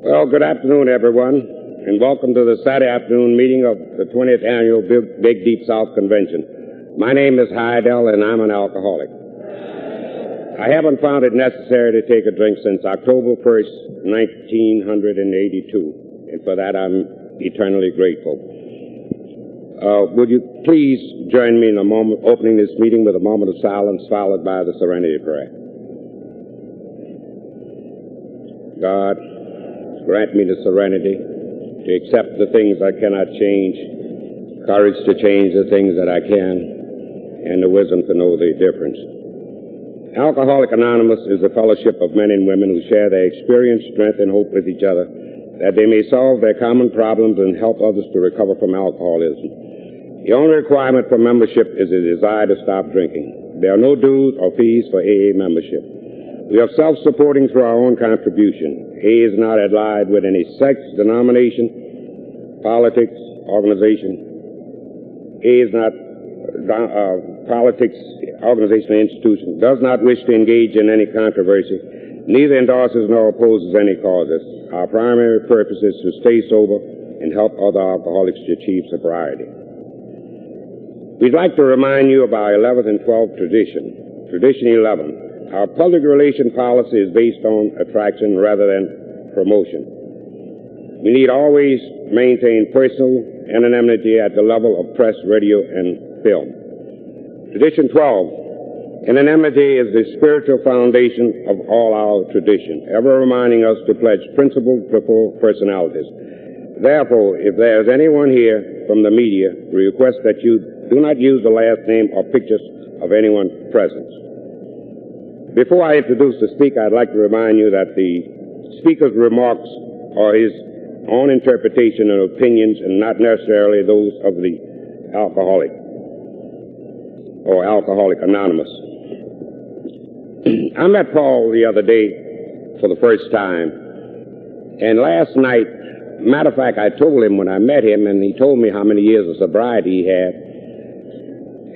Well, good afternoon, everyone, and welcome to the Saturday afternoon meeting of the 20th Annual Big Deep South Convention. My name is Heidel, and I'm an alcoholic. I haven't found it necessary to take a drink since October 1st, 1982, and for that I'm eternally grateful. Would you please join me in opening this meeting with a moment of silence followed by the Serenity Prayer. God, grant me the serenity to accept the things I cannot change, courage to change the things that I can, and the wisdom to know the difference. Alcoholics Anonymous is a fellowship of men and women who share their experience, strength, and hope with each other, that they may solve their common problems and help others to recover from alcoholism. The only requirement for membership is a desire to stop drinking. There are no dues or fees for AA membership. We are self-supporting through our own contribution. AA is not allied with any sex, denomination, politics, organization. AA is not politics, organization, or institution, does not wish to engage in any controversy, neither endorses nor opposes any causes. Our primary purpose is to stay sober and help other alcoholics to achieve sobriety. We'd like to remind you of our 11th and 12th tradition. Tradition 11. Our public relation policy is based on attraction rather than promotion. We need always maintain personal anonymity at the level of press, radio, and film. Tradition 12. Anonymity is the spiritual foundation of all our tradition, ever reminding us to pledge principle before personalities. Therefore, if there is anyone here from the media, we request that you do not use the last name or pictures of anyone present. Before I introduce the speaker, I'd like to remind you that the speaker's remarks are his own interpretation and opinions and not necessarily those of the alcoholic or Alcoholic Anonymous. I met Paul the other day for the first time, and last night, matter of fact, I told him when I met him, and he told me how many years of sobriety he had.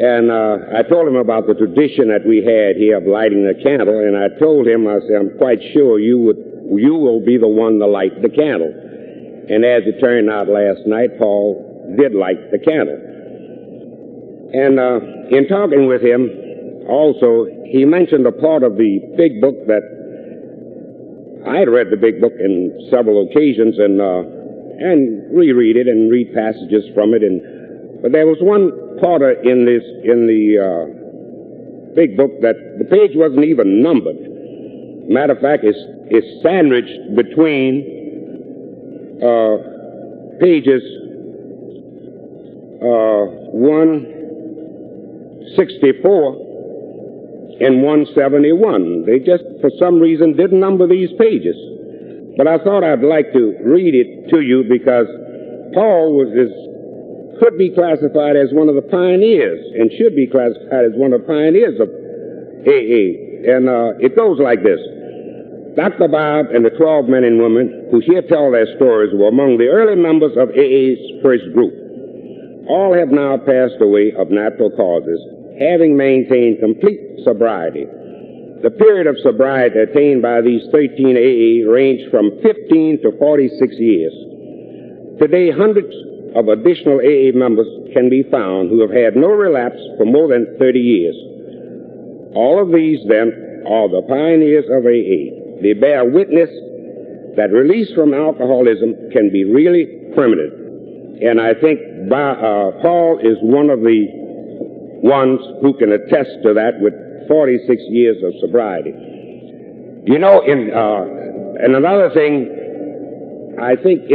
And I told him about the tradition that we had here of lighting the candle, and I told him, I said, I'm quite sure you will be the one to light the candle. And as it turned out last night, Paul did light the candle. And in talking with him, also, he mentioned a part of the big book that I had read the big book in several occasions and reread it and read passages from it. But there was one part in the big book that the page wasn't even numbered. Matter of fact, it's sandwiched between pages 164 and 171. They just, for some reason, didn't number these pages. But I thought I'd like to read it to you because Paul could be classified as one of the pioneers and should be classified as one of the pioneers of AA. And it goes like this. Dr. Bob and the 12 men and women who here tell their stories were among the early members of AA's first group. All have now passed away of natural causes, having maintained complete sobriety. The period of sobriety attained by these 13 AA ranged from 15 to 46 years. Today, hundreds of additional AA members can be found who have had no relapse for more than 30 years. All of these, then, are the pioneers of AA. They bear witness that release from alcoholism can be really permanent. And I think Paul is one of the ones who can attest to that with 46 years of sobriety. You know, and another thing, I think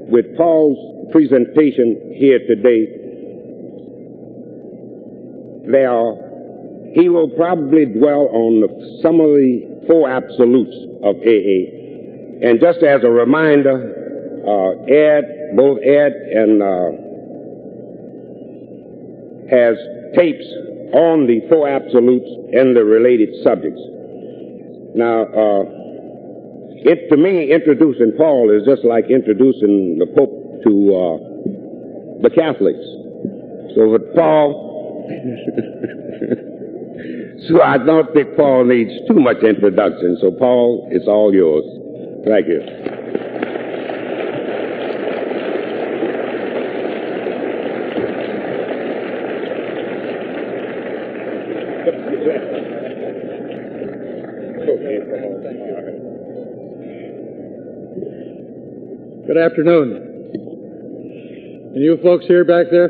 with Paul's presentation here today, he will probably dwell on some of the four absolutes of AA. And just as a reminder, both Ed and has tapes on the four absolutes and the related subjects. Now, to me, introducing Paul is just like introducing the Pope to the Catholics. So with Paul, so I don't think Paul needs too much introduction. So Paul, it's all yours. Thank you. Good afternoon. And you folks here back there?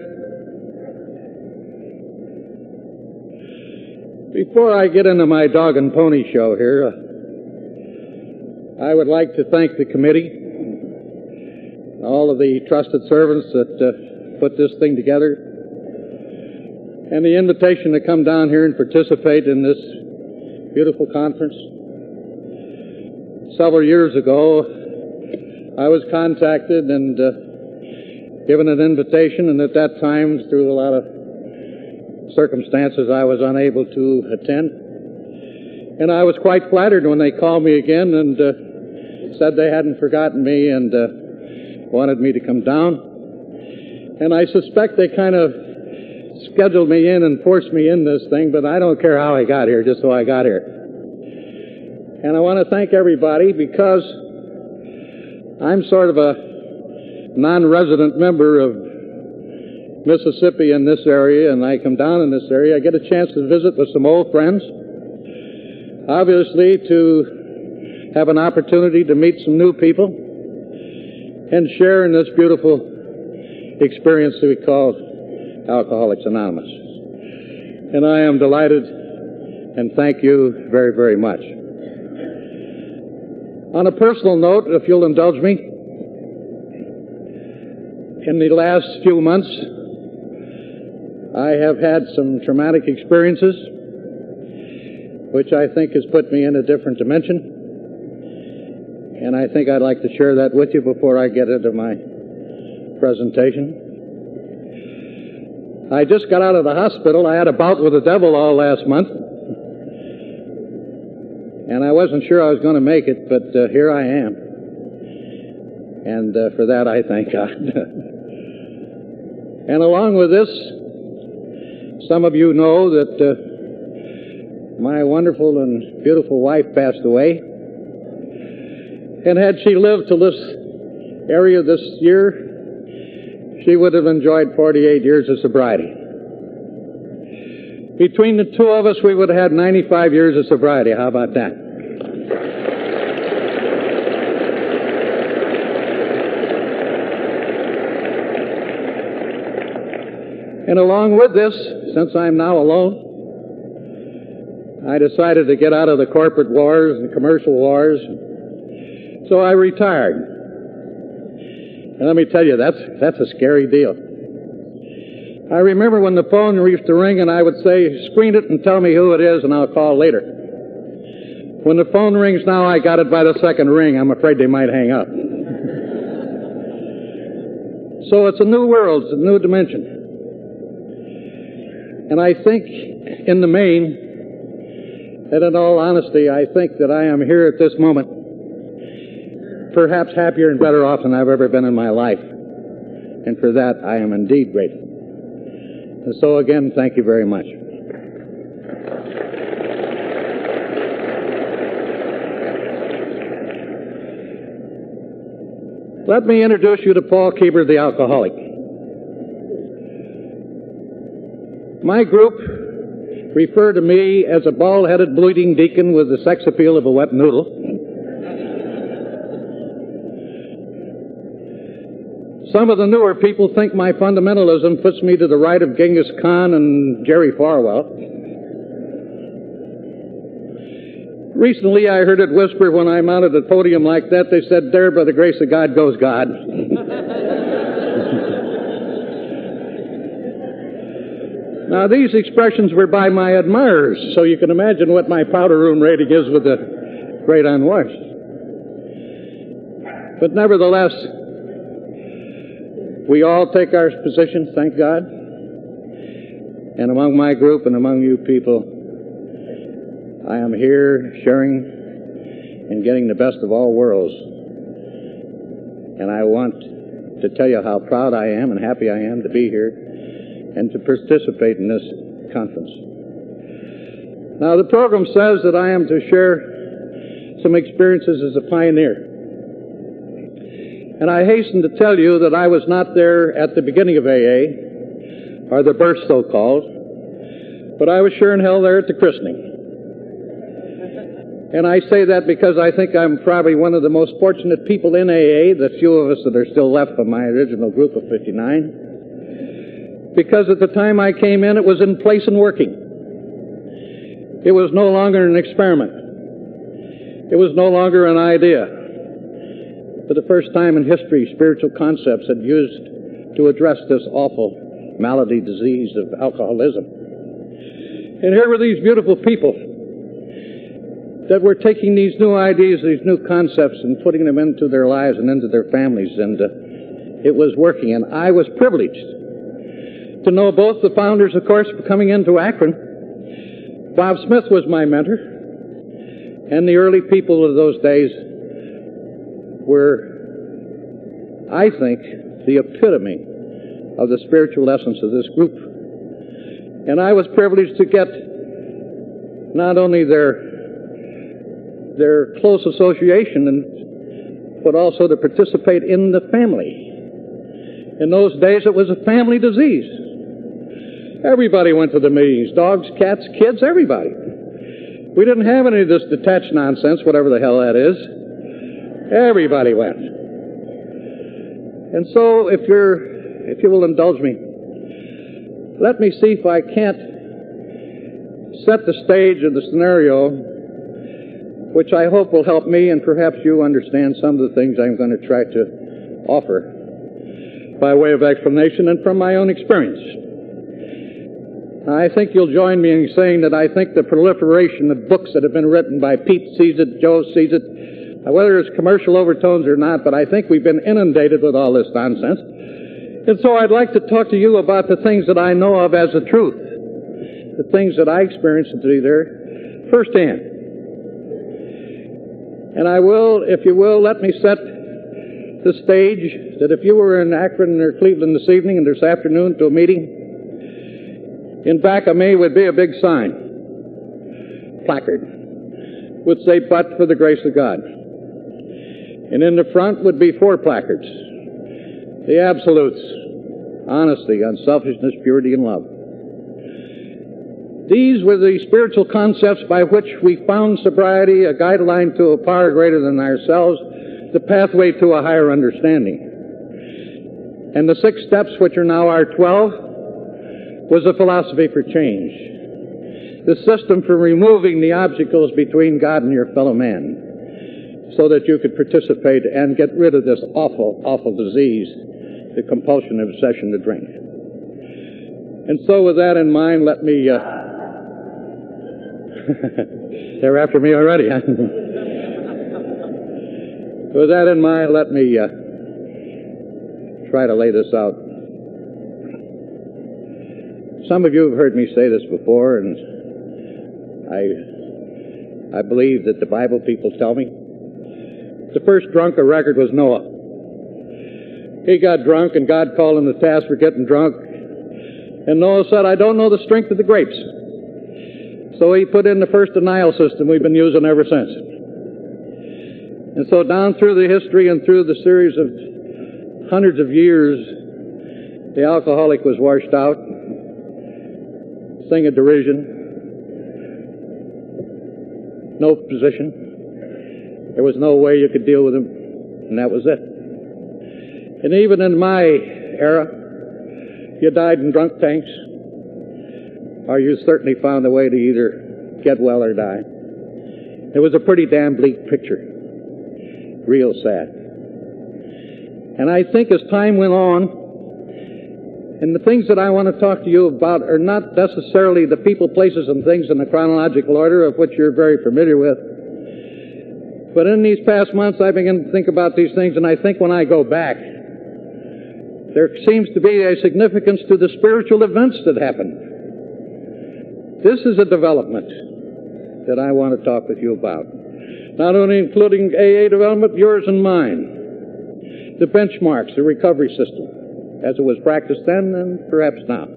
Before I get into my dog and pony show here, I would like to thank the committee, all of the trusted servants that put this thing together, and the invitation to come down here and participate in this beautiful conference. Several years ago, I was contacted and given an invitation, and at that time, through a lot of circumstances, I was unable to attend. And I was quite flattered when they called me again and said they hadn't forgotten me and wanted me to come down. And I suspect they kind of scheduled me in and forced me in this thing, but I don't care how I got here, just so I got here. And I want to thank everybody because I'm sort of a non-resident member of Mississippi in this area, and I come down in this area. I get a chance to visit with some old friends. Obviously, to have an opportunity to meet some new people and share in this beautiful experience that we call Alcoholics Anonymous. And I am delighted and thank you very, very much. On a personal note, if you'll indulge me, in the last few months, I have had some traumatic experiences, which I think has put me in a different dimension. And I think I'd like to share that with you before I get into my presentation. I just got out of the hospital. I had a bout with the devil all last month. And I wasn't sure I was going to make it, but here I am. And for that, I thank God. And along with this, some of you know that my wonderful and beautiful wife passed away. And had she lived to this area this year, she would have enjoyed 48 years of sobriety. Between the two of us, we would have had 95 years of sobriety. How about that? And along with this, since I'm now alone, I decided to get out of the corporate wars and commercial wars. So I retired. And let me tell you, that's a scary deal. I remember when the phone used to ring and I would say, screen it and tell me who it is and I'll call later. When the phone rings now, I got it by the second ring. I'm afraid they might hang up. So it's a new world. It's a new dimension. And I think, in the main, and in all honesty, I think that I am here at this moment perhaps happier and better off than I've ever been in my life. And for that, I am indeed grateful. And so again, thank you very much. Let me introduce you to Paul Keeber, the alcoholic. My group refer to me as a bald-headed, bleeding deacon with the sex appeal of a wet noodle. Some of the newer people think my fundamentalism puts me to the right of Genghis Khan and Jerry Falwell. Recently, I heard it whisper when I mounted a podium like that. They said, there, by the grace of God, goes God. Now, these expressions were by my admirers, so you can imagine what my powder room rating is with the great unwashed. But nevertheless, we all take our positions, thank God. And among my group and among you people, I am here sharing and getting the best of all worlds. And I want to tell you how proud I am and happy I am to be here and to participate in this conference. Now, the program says that I am to share some experiences as a pioneer. And I hasten to tell you that I was not there at the beginning of AA, or the birth so-called, but I was sure in hell there at the christening. And I say that because I think I'm probably one of the most fortunate people in AA, the few of us that are still left of my original group of 59. Because at the time I came in, it was in place and working. It was no longer an experiment. It was no longer an idea. For the first time in history, spiritual concepts had used to address this awful malady, disease of alcoholism. And here were these beautiful people that were taking these new ideas, these new concepts, and putting them into their lives and into their families, and it was working. And I was privileged to know both the founders, of course, coming into Akron. Bob Smith was my mentor, and the early people of those days were, I think, the epitome of the spiritual essence of this group. And I was privileged to get not only their close association, but also to participate in the family. In those days, it was a family disease. Everybody went to the meetings, dogs, cats, kids, everybody. We didn't have any of this detached nonsense, whatever the hell that is. Everybody went. And so, if you will indulge me, let me see if I can't set the stage of the scenario, which I hope will help me and perhaps you understand some of the things I'm going to try to offer by way of explanation and from my own experience. I think you'll join me in saying that I think the proliferation of books that have been written by Pete sees it, Joe sees it, whether it's commercial overtones or not, but I think we've been inundated with all this nonsense. And so I'd like to talk to you about the things that I know of as the truth, the things that I experienced to be there firsthand. And I will, if you will, let me set the stage that if you were in Akron or Cleveland this evening and this afternoon to a meeting, in back of me would be a big sign, placard, would say, "But for the grace of God." And in the front would be 4 placards, the absolutes: honesty, unselfishness, purity, and love. These were the spiritual concepts by which we found sobriety, a guideline to a power greater than ourselves, the pathway to a higher understanding. And the 6 steps, which are now our 12, was a philosophy for change, the system for removing the obstacles between God and your fellow man, so that you could participate and get rid of this awful, awful disease, the compulsion and obsession to drink. And so with that in mind, let me... They're after me already, huh? With that in mind, let me try to lay this out. Some of you have heard me say this before, and I believe that the Bible people tell me the first drunk a record was Noah. He got drunk, and God called him to task for getting drunk. And Noah said, "I don't know the strength of the grapes." So he put in the first denial system we've been using ever since. And so down through the history and through the series of hundreds of years, the alcoholic was washed out, thing of derision, no position. There was no way you could deal with him, and that was it. And even in my era, you died in drunk tanks, or you certainly found a way to either get well or die. It was a pretty damn bleak picture. Real sad. And I think as time went on, and the things that I want to talk to you about are not necessarily the people, places, and things in the chronological order of which you're very familiar with. But in these past months, I began to think about these things, and I think when I go back, there seems to be a significance to the spiritual events that happened. This is a development that I want to talk with you about. Not only including AA development, yours and mine. The benchmarks, the recovery system, as it was practiced then and perhaps now.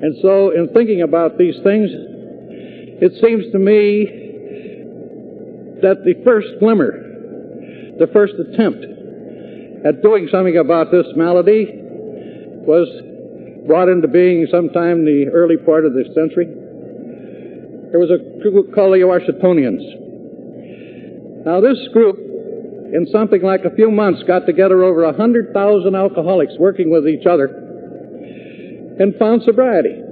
And so, in thinking about these things, it seems to me that the first glimmer, the first attempt at doing something about this malady was brought into being sometime in the early part of this century. there was a group called the Washingtonians. Now, this group, in something like a few months, got together over 100,000 alcoholics working with each other and found sobriety.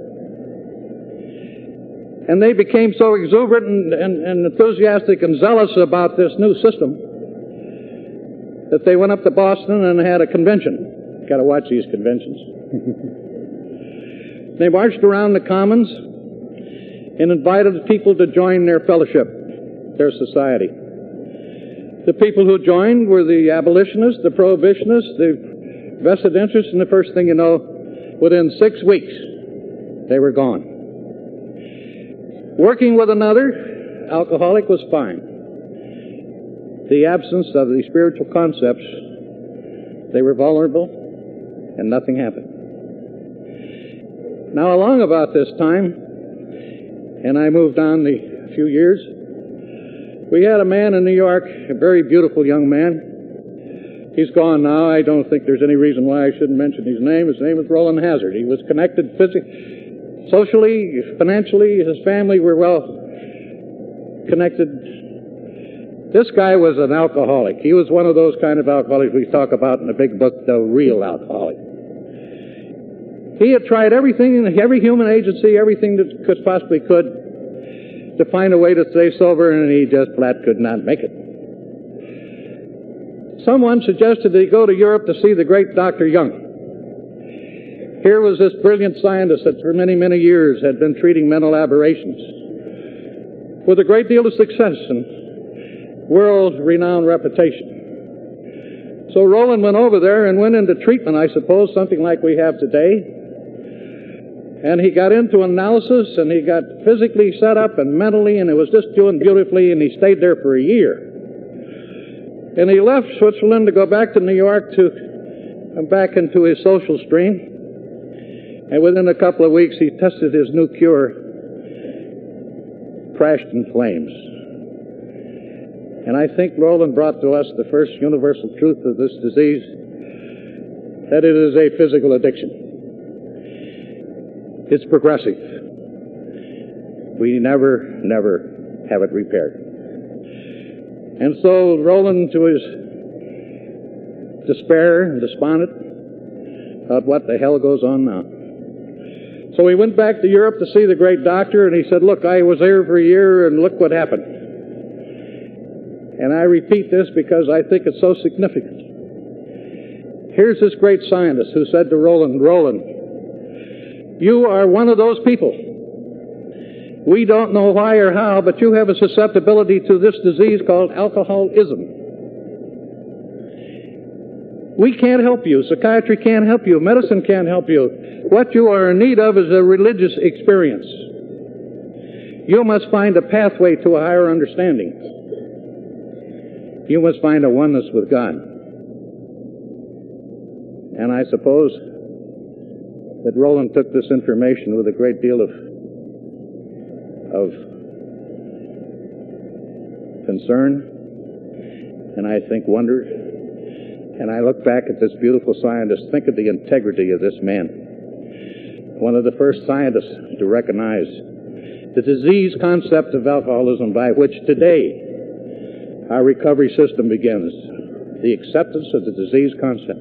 And they became so exuberant and enthusiastic and zealous about this new system that they went up to Boston and had a convention. Got to watch these conventions. They marched around the Commons and invited people to join their fellowship, their society. The people who joined were the abolitionists, the prohibitionists, the vested interests, and the first thing you know, within 6 weeks, they were gone. Working with another alcoholic was fine. The absence of the spiritual concepts, they were vulnerable, and nothing happened. Now, along about this time, and I moved on a few years, we had a man in New York, a very beautiful young man. He's gone now. I don't think there's any reason why I shouldn't mention his name. His name was Roland Hazard. He was connected physically, socially, financially. His family were well connected. This guy was an alcoholic. He was one of those kind of alcoholics we talk about in the big book, The Real Alcoholic. He had tried everything, every human agency, everything that could possibly could, to find a way to stay sober, and he just flat could not make it. Someone suggested that he go to Europe to see the great Dr. Young. Here was this brilliant scientist that for many, many years had been treating mental aberrations with a great deal of success and world-renowned reputation. So Roland went over there and went into treatment, I suppose, something like we have today. And he got into analysis, and he got physically set up and mentally, and it was just doing beautifully, and he stayed there for a year. And he left Switzerland to go back to New York to come back into his social stream. And within a couple of weeks, he tested his new cure, crashed in flames. And I think Roland brought to us the first universal truth of this disease, that it is a physical addiction. It's progressive. We never have it repaired. And so Roland, to his despair and despondent, thought, what the hell goes on now? So he went back to Europe to see the great doctor, and he said, look, I was there for a year, and look what happened. And I repeat this because I think it's so significant. Here's this great scientist who said to Roland, you are one of those people. We don't know why or how, but you have a susceptibility to this disease called alcoholism. We can't help you. Psychiatry can't help you. Medicine can't help you. What you are in need of is a religious experience. You must find a pathway to a higher understanding. You must find a oneness with God. And I suppose that Roland took this information with a great deal of concern, and I think wonder. And I look back at this beautiful scientist, think of the integrity of this man. One of the first scientists to recognize the disease concept of alcoholism by which today our recovery system begins, the acceptance of the disease concept.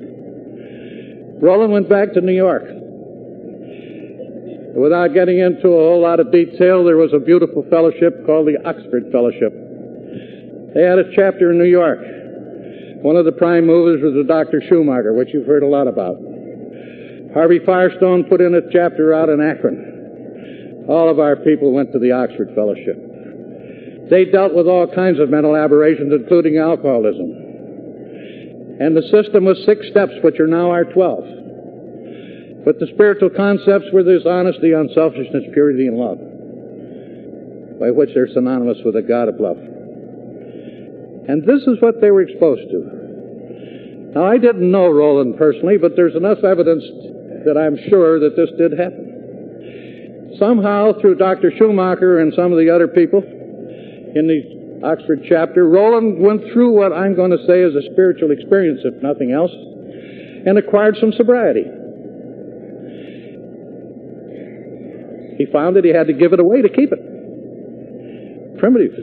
Roland went back to New York. Without getting into a whole lot of detail, there was a beautiful fellowship called the Oxford Fellowship. They had a chapter in New York. One of the prime movers was a Dr. Schumacher, which you've heard a lot about. Harvey Firestone put in a chapter out in Akron. All of our people went to the Oxford Fellowship. They dealt with all kinds of mental aberrations, including alcoholism. And the system was 6 steps, which are now our 12. But the spiritual concepts were this honesty, unselfishness, purity, and love, by which they're synonymous with the God of love. And this is what they were exposed to. Now, I didn't know Roland personally, but there's enough evidence that I'm sure that this did happen. Somehow, through Dr. Schumacher and some of the other people in the Oxford chapter, Roland went through what I'm going to say is a spiritual experience, if nothing else, and acquired some sobriety. He found that he had to give it away to keep it. primitive,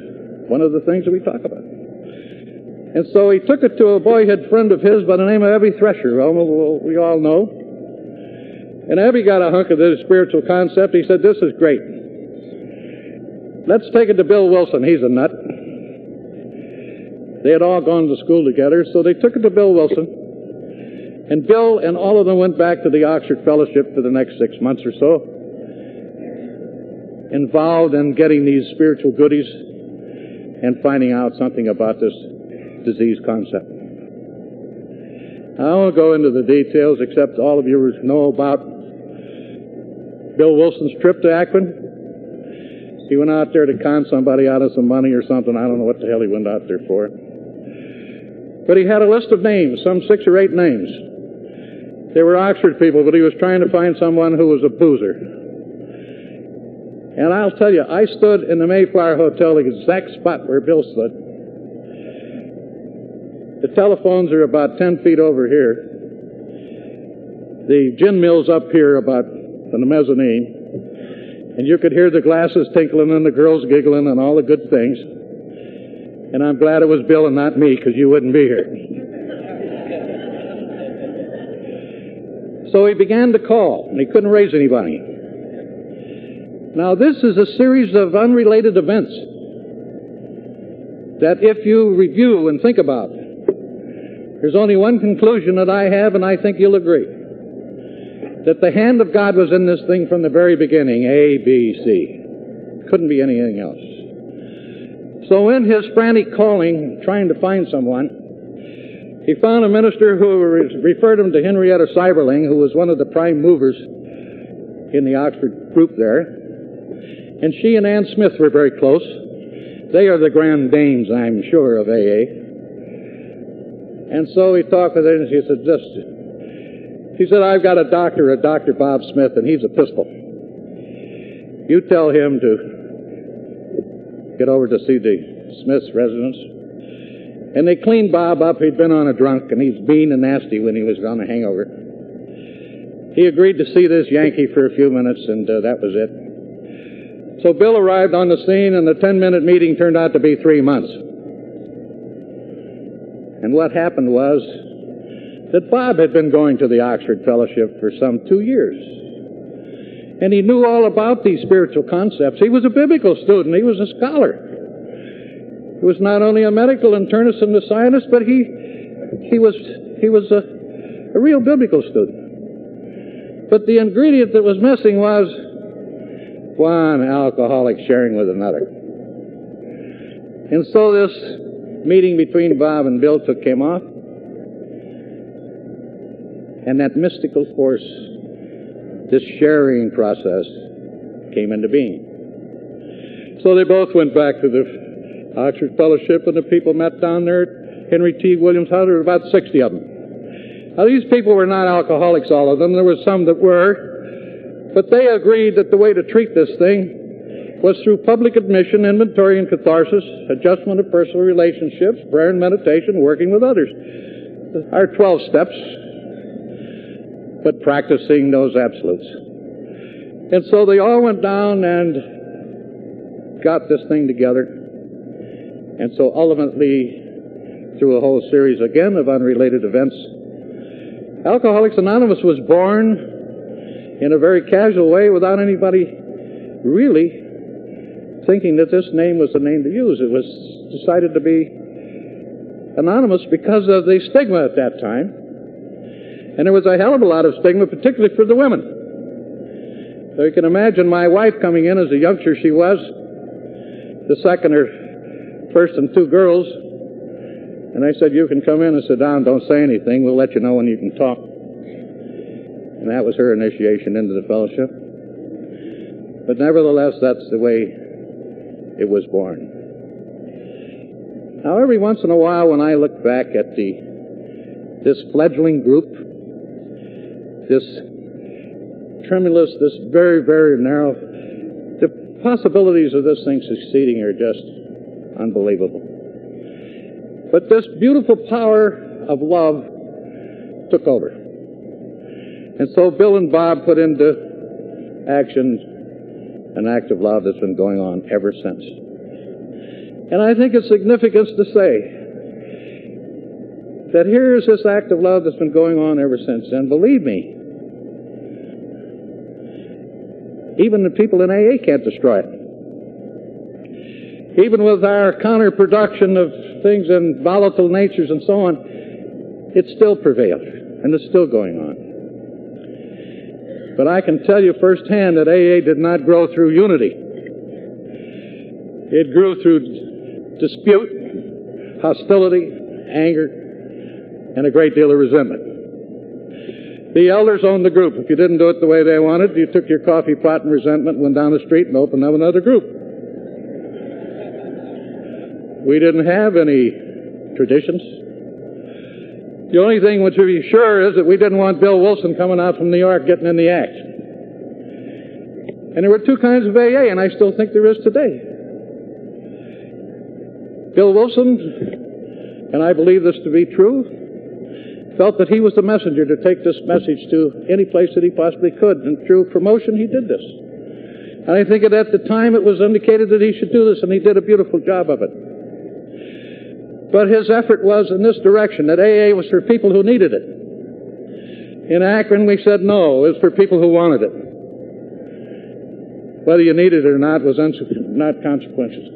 one of the things that we talk about. And so he took it to a boyhood friend of his by the name of Ebby Thresher, we all know. And Ebby got a hunk of this spiritual concept. He said, this is great. Let's take it to Bill Wilson. He's a nut. They had all gone to school together, so they took it to Bill Wilson. And Bill and all of them went back to the Oxford Fellowship for the next 6 months or so, involved in getting these spiritual goodies and finding out something about this disease concept. I won't go into the details, except all of you know about Bill Wilson's trip to Akron. He went out there to con somebody out of some money or something. I don't know what the hell he went out there for. But he had a list of names, some 6 or 8 names. They were Oxford people, but he was trying to find someone who was a boozer. And I'll tell you, I stood in the Mayflower Hotel, the exact spot where Bill stood. The telephones are about 10 feet over here. The gin mill's up here about on the mezzanine. And you could hear the glasses tinkling and the girls giggling and all the good things. And I'm glad it was Bill and not me, because you wouldn't be here. So he began to call, and he couldn't raise anybody. Now, this is a series of unrelated events that if you review and think about, there's only one conclusion that I have, and I think you'll agree, that the hand of God was in this thing from the very beginning, A, B, C. Couldn't be anything else. So in his frantic calling, trying to find someone, he found a minister who referred him to Henrietta Seiberling, who was one of the prime movers in the Oxford group there. And she and Ann Smith were very close. They are the grand dames, I'm sure, of AA. And so he talked with her, and she said, I've got a doctor, Dr. Bob Smith, and he's a pistol. You tell him to get over to see the Smith's residence. And they cleaned Bob up. He'd been on a drunk, and he's mean and nasty when he was on a hangover. He agreed to see this Yankee for a few minutes, and that was it. So Bill arrived on the scene, and the 10-minute meeting turned out to be 3 months. And what happened was that Bob had been going to the Oxford Fellowship for some 2 years. And he knew all about these spiritual concepts. He was a biblical student. He was a scholar. He was not only a medical internist and a scientist, but he was a real biblical student. But the ingredient that was missing was one alcoholic sharing with another. And so this meeting between Bob and Bill came off, and that mystical force, this sharing process, came into being. So they both went back to the Oxford Fellowship, and the people met down there at Henry T. Williams' house. There were about 60 of them. Now, these people were not alcoholics, all of them. There were some that were. But they agreed that the way to treat this thing was through public admission, inventory and catharsis, adjustment of personal relationships, prayer and meditation, working with others. Our 12 steps, but practicing those absolutes. And so they all went down and got this thing together. And so ultimately, through a whole series again of unrelated events, Alcoholics Anonymous was born in a very casual way without anybody really thinking that this name was the name to use. It was decided to be anonymous because of the stigma at that time. And there was a hell of a lot of stigma, particularly for the women. So you can imagine my wife coming in as a youngster she was, the second or first and 2 girls, and I said, you can come in and sit down, don't say anything, we'll let you know when you can talk. And that was her initiation into the fellowship. But nevertheless, that's the way it was born. Now, every once in a while, when I look back at this fledgling group, this tremulous, this very, very narrow, the possibilities of this thing succeeding are just unbelievable. But this beautiful power of love took over. And so Bill and Bob put into action an act of love that's been going on ever since. And I think it's significant to say that here is this act of love that's been going on ever since. And believe me, even the people in AA can't destroy it. Even with our counterproduction of things and volatile natures and so on, it still prevailed, and it's still going on. But I can tell you firsthand that AA did not grow through unity. It grew through dispute, hostility, anger, and a great deal of resentment. The elders owned the group. If you didn't do it the way they wanted, you took your coffee pot and resentment, went down the street and opened up another group. We didn't have any traditions. The only thing which we be sure is that we didn't want Bill Wilson coming out from New York getting in the act. And there were two kinds of AA, and I still think there is today. Bill Wilson, and I believe this to be true, felt that he was the messenger to take this message to any place that he possibly could, and through promotion he did this. And I think that at the time it was indicated that he should do this, and he did a beautiful job of it. But his effort was in this direction, that AA was for people who needed it. In Akron we said no, it was for people who wanted it. Whether you needed it or not was not consequential.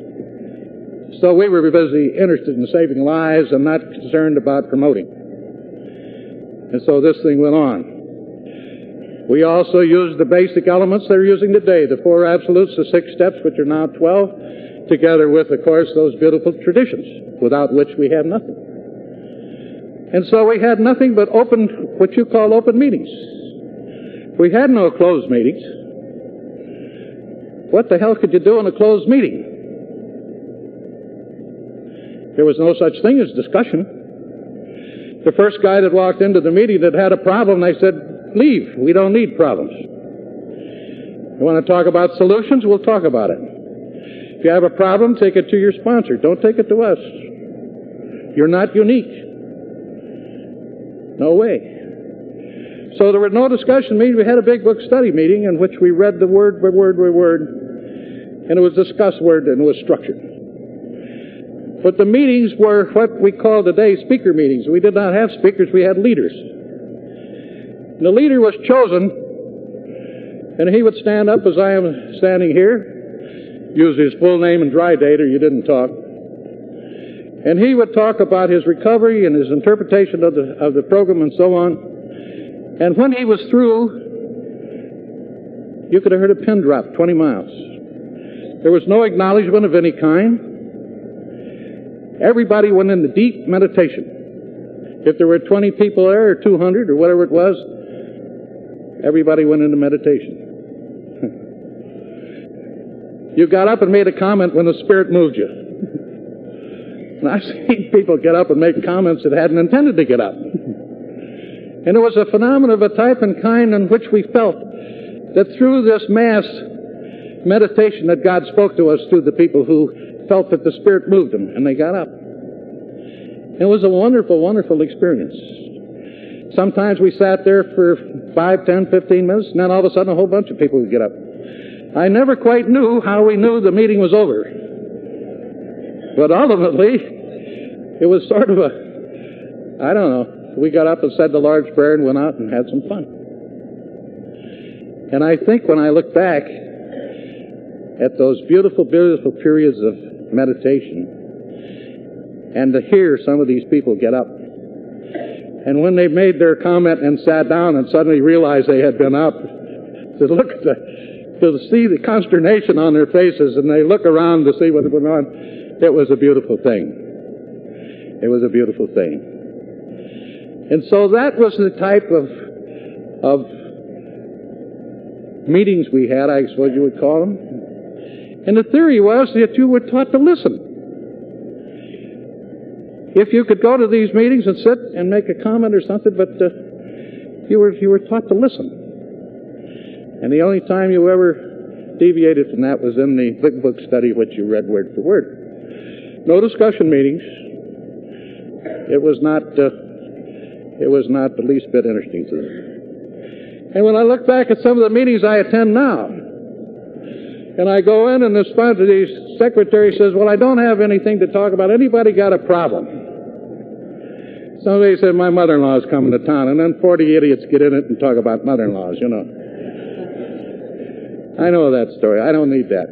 So we were busy interested in saving lives and not concerned about promoting. And so this thing went on. We also used the basic elements they're using today, the 4 absolutes, the 6 steps, which are now 12, together with, of course, those beautiful traditions, without which we have nothing. And so we had nothing but open, what you call open meetings. We had no closed meetings. What the hell could you do in a closed meeting? There was no such thing as discussion. The first guy that walked into the meeting that had a problem, they said, leave. We don't need problems. You want to talk about solutions? We'll talk about it. If you have a problem, take it to your sponsor. Don't take it to us. You're not unique. No way. So there were no discussion meetings. We had a big book study meeting in which we read the word by word by word, and it was discussed word and it was structured. But the meetings were what we call today speaker meetings. We did not have speakers, we had leaders. And the leader was chosen, and he would stand up as I am standing here, use his full name and dry date or you didn't talk. And he would talk about his recovery and his interpretation of the program and so on. And when he was through, you could have heard a pin drop 20 miles. There was no acknowledgement of any kind. Everybody went into deep meditation. If there were 20 people there or 200 or whatever it was, everybody went into meditation. You got up and made a comment when the Spirit moved you. And I've seen people get up and make comments that hadn't intended to get up. And it was a phenomenon of a type and kind in which we felt that through this mass meditation that God spoke to us through the people who felt that the Spirit moved them, and they got up. It was a wonderful, wonderful experience. Sometimes we sat there for 5, 10, 15 minutes, and then all of a sudden a whole bunch of people would get up. I never quite knew how we knew the meeting was over. But ultimately, it was sort of I don't know, we got up and said the Lord's Prayer and went out and had some fun. And I think when I look back at those beautiful, beautiful periods of meditation, and to hear some of these people get up, and when they made their comment and sat down and suddenly realized they had been up, to see the consternation on their faces, and they look around to see what was going on, it was a beautiful thing. It was a beautiful thing. And so that was the type of meetings we had, I suppose you would call them. And the theory was that you were taught to listen. If you could go to these meetings and sit and make a comment or something, but you were taught to listen. And the only time you ever deviated from that was in the big book study, which you read word for word. No discussion meetings. It was not the least bit interesting to them. And when I look back at some of the meetings I attend now, And I go in, and the secretary says, well, I don't have anything to talk about. Anybody got a problem? Somebody said, my mother-in-law is coming to town, and then 40 idiots get in it and talk about mother-in-laws, you know. I know that story. I don't need that.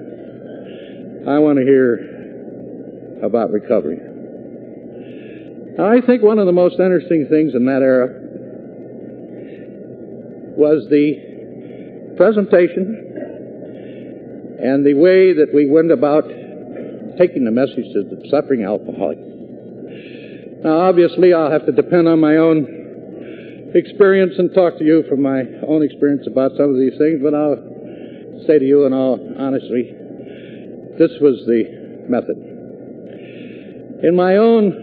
I want to hear about recovery. Now, I think one of the most interesting things in that era was the presentation and the way that we went about taking the message to the suffering alcoholic. Now, obviously, I'll have to depend on my own experience and talk to you from my own experience about some of these things, but I'll say to you in all honesty, this was the method. In my own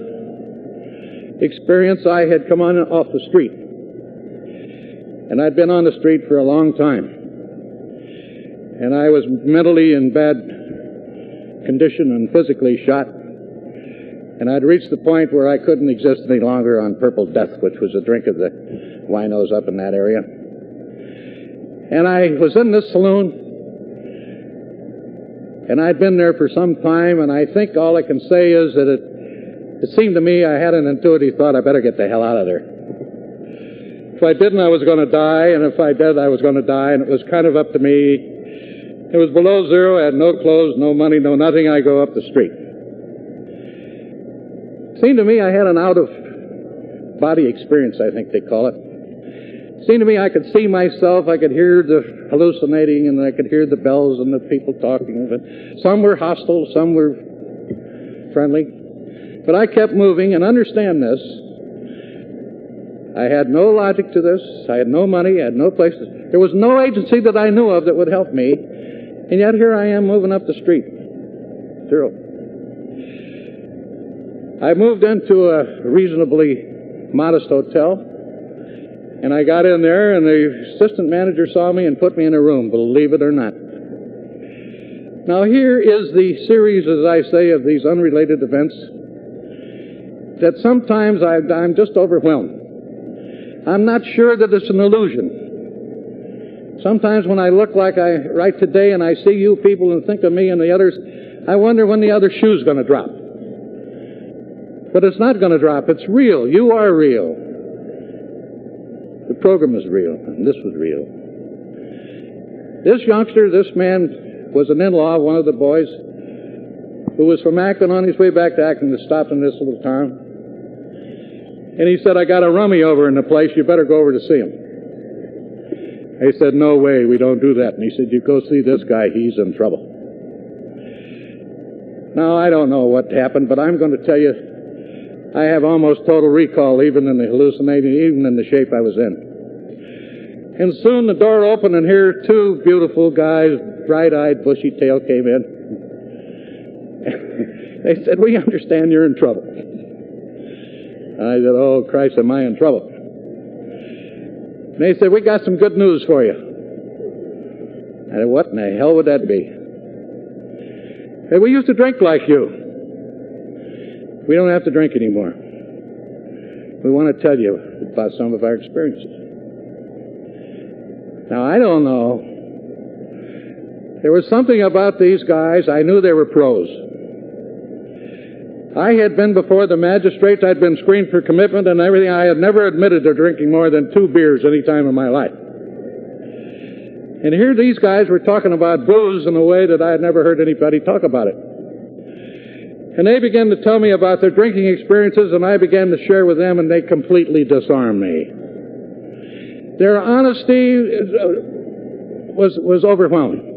experience, I had come on off the street, and I'd been on the street for a long time, and I was mentally in bad condition and physically shot. And I'd reached the point where I couldn't exist any longer on Purple Death, which was a drink of the winos up in that area. And I was in this saloon, and I'd been there for some time, and I think all I can say is that it seemed to me I had an intuitive thought, I better get the hell out of there. If I didn't, I was going to die, and if I did, I was going to die, and it was kind of up to me. It was below zero, I had no clothes, no money, no nothing. I go up the street. Seemed to me I had an out-of-body experience, I think they call it. Seemed to me I could see myself, I could hear the hallucinating, and I could hear the bells and the people talking. But some were hostile, some were friendly. But I kept moving, and understand this. I had no logic to this. I had no money. I had no place. There was no agency that I knew of that would help me. And yet here I am moving up the street. Zero. I moved into a reasonably modest hotel, and I got in there, and the assistant manager saw me and put me in a room, believe it or not. Now here is the series, as I say, of these unrelated events that sometimes I'm just overwhelmed. I'm not sure that it's an illusion. Sometimes when I look like I write today and I see you people and think of me and the others, I wonder when the other shoe's going to drop. But it's not going to drop. It's real. You are real. The program is real, and this was real. This youngster, this man, was an in-law of one of the boys who was from Akron on his way back to Akron, that stopped in this little town. And he said, I got a rummy over in the place. You better go over to see him. They said, no way, we don't do that. And he said, you go see this guy. He's in trouble. Now, I don't know what happened, but I'm going to tell you, I have almost total recall, even in the hallucinating, even in the shape I was in. And soon the door opened, and here two beautiful guys, bright-eyed, bushy-tailed, came in. They said, we understand you're in trouble. I said, oh, Christ, am I in trouble? And they said, we got some good news for you. I said, what in the hell would that be? They said, we used to drink like you. We don't have to drink anymore. We want to tell you about some of our experiences. Now, I don't know. There was something about these guys. I knew they were pros. I had been before the magistrates. I'd been screened for commitment and everything. I had never admitted to drinking more than 2 beers any time in my life. And here these guys were talking about booze in a way that I had never heard anybody talk about it. And they began to tell me about their drinking experiences, and I began to share with them, and they completely disarmed me. Their honesty was overwhelming.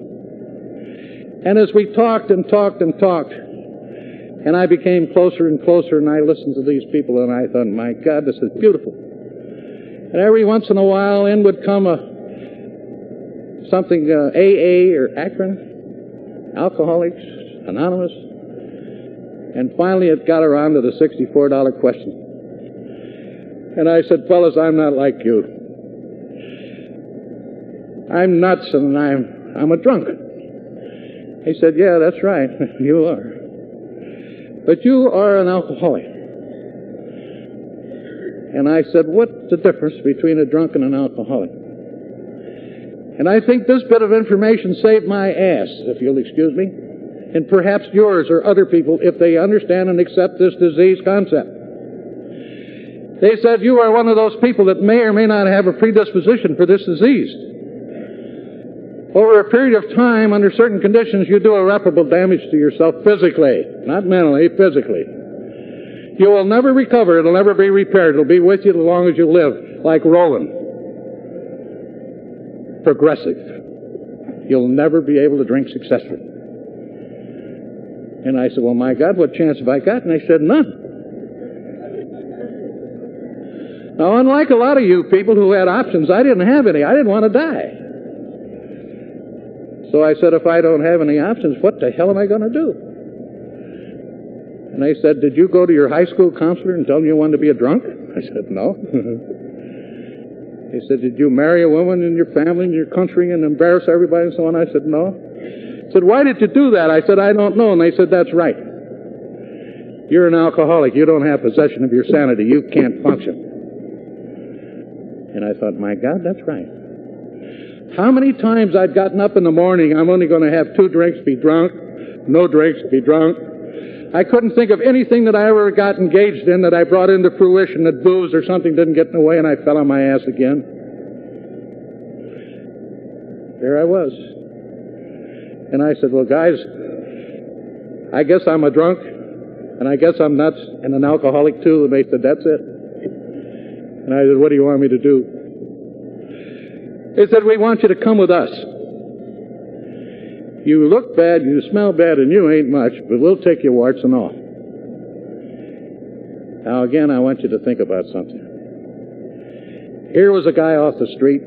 And as we talked and talked and talked, and I became closer and closer, and I listened to these people, and I thought, my God, this is beautiful. And every once in a while, in would come something AA or Akron, Alcoholics Anonymous. And finally, it got around to the $64 question. And I said, fellas, I'm not like you. I'm nuts, and I'm a drunk. He said, yeah, that's right. You are. But you are an alcoholic. And I said, what's the difference between a drunk and an alcoholic? And I think this bit of information saved my ass, if you'll excuse me, and perhaps yours or other people if they understand and accept this disease concept. They said you are one of those people that may or may not have a predisposition for this disease. Over a period of time, under certain conditions, you do irreparable damage to yourself physically, not mentally, physically. You will never recover. It'll never be repaired. It'll be with you as long as you live, like Roland. Progressive. You'll never be able to drink successfully. And I said, well, my God, what chance have I got? And they said, none. Now, unlike a lot of you people who had options, I didn't have any. I didn't want to die. So I said, if I don't have any options, what the hell am I going to do? And they said, did you go to your high school counselor and tell him you wanted to be a drunk? I said, no. They said, did you marry a woman in your family, in your country, and embarrass everybody and so on? I said, no. They said, why did you do that? I said, I don't know. And they said, that's right. You're an alcoholic. You don't have possession of your sanity. You can't function. And I thought, my God, that's right. How many times I'd gotten up in the morning, I'm only going to have 2 drinks, be drunk, no drinks, be drunk. I couldn't think of anything that I ever got engaged in that I brought into fruition, that booze or something didn't get in the way, and I fell on my ass again. There I was. And I said, well, guys, I guess I'm a drunk, and I guess I'm nuts, and an alcoholic too. And they said, that's it. And I said, what do you want me to do? They said, we want you to come with us. You look bad, you smell bad, and you ain't much, but we'll take your warts and all. Now, again, I want you to think about something. Here was a guy off the street,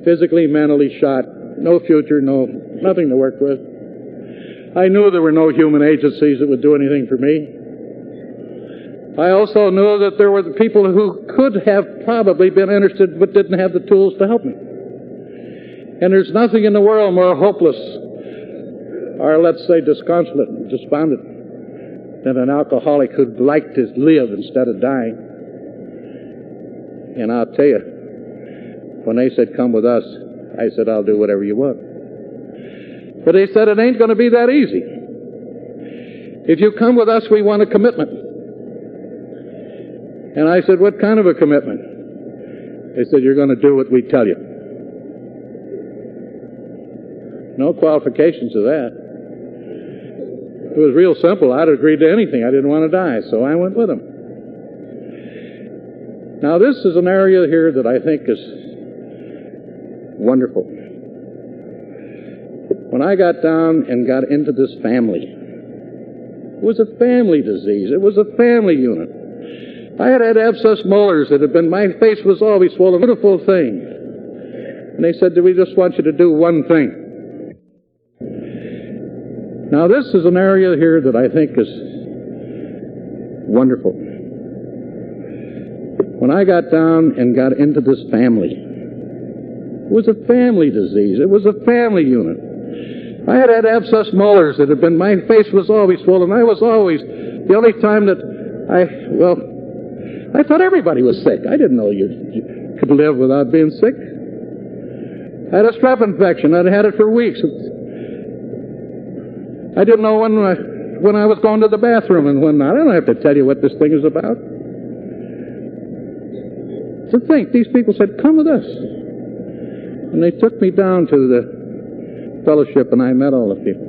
physically, mentally shot, no future, nothing to work with. I knew there were no human agencies that would do anything for me. I also knew that there were the people who could have probably been interested but didn't have the tools to help me. And there's nothing in the world more hopeless, or let's say disconsolate and despondent, than an alcoholic who'd like to live instead of dying. And I'll tell you, when they said, come with us, I said, I'll do whatever you want. But they said, it ain't going to be that easy. If you come with us, we want a commitment. And I said, what kind of a commitment? They said, you're going to do what we tell you. No qualifications to that. It was real simple. I'd agreed to anything. I didn't want to die, so I went with them. Now, this is an area here that I think is wonderful. When I got down and got into this family, it was a family disease. It was a family unit. I had had abscess molars that had been, my face was always swollen, a beautiful thing. And they said, we just want you to do one thing. Now, this is an area here that I think is wonderful. When I got down and got into this family, it was a family disease. It was a family unit. I had had abscess molars that had been, my face was always swollen. I was always, the only time that I thought everybody was sick. I didn't know you could live without being sick. I had a strep infection. I'd had it for weeks. I didn't know when I was going to the bathroom and when not. I don't have to tell you what this thing is about. So think, these people said, come with us. And they took me down to the fellowship, and I met all the people.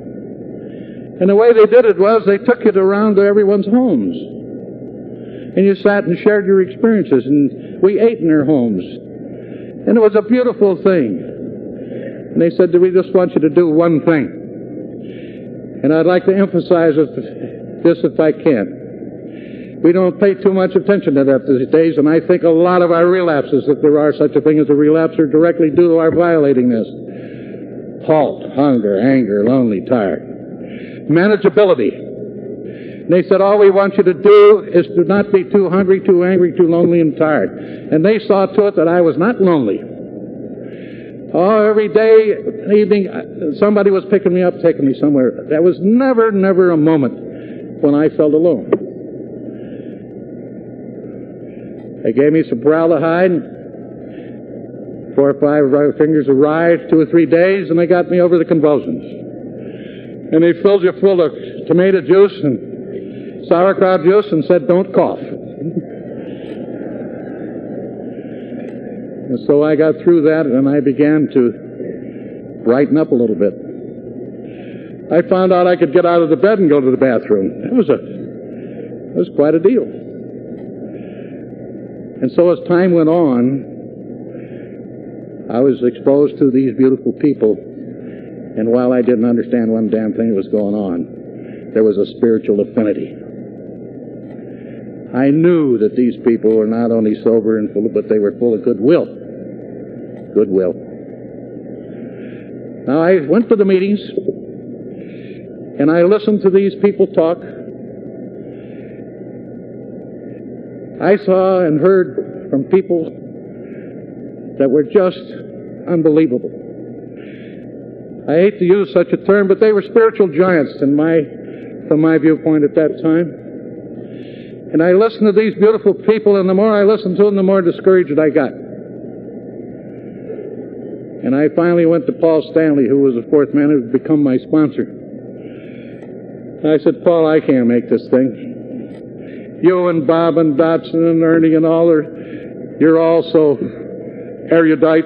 And the way they did it was they took you around to everyone's homes. And you sat and shared your experiences, and we ate in their homes. And it was a beautiful thing. And they said, we just want you to do one thing. And I'd like to emphasize this if I can. We don't pay too much attention to that these days, and I think a lot of our relapses, if there are such a thing as a relapse, are directly due to our violating this. Halt, hunger, anger, lonely, tired. Manageability. And they said, all we want you to do is to not be too hungry, too angry, too lonely, and tired. And they saw to it that I was not lonely. Oh, every day, evening, somebody was picking me up, taking me somewhere. There was never a moment when I felt alone. They gave me some formaldehyde. 4 or 5 fingers of rye, 2 or 3 days, and they got me over the convulsions. And they filled you full of tomato juice and sauerkraut juice and said, don't cough. And so I got through that, and I began to brighten up a little bit. I found out I could get out of the bed and go to the bathroom. It was quite a deal. And so as time went on, I was exposed to these beautiful people, and while I didn't understand one damn thing that was going on, there was a spiritual affinity. I knew that these people were not only sober and full, but they were full of goodwill. Goodwill. Now, I went to the meetings, and I listened to these people talk. I saw and heard from people that were just unbelievable. I hate to use such a term, but they were spiritual giants from my viewpoint at that time. And I listened to these beautiful people, and the more I listened to them, the more discouraged I got. And I finally went to Paul Stanley, who was the fourth man who had become my sponsor. I said, Paul, I can't make this thing. You and Bob and Dodson and Ernie and all you're all so erudite.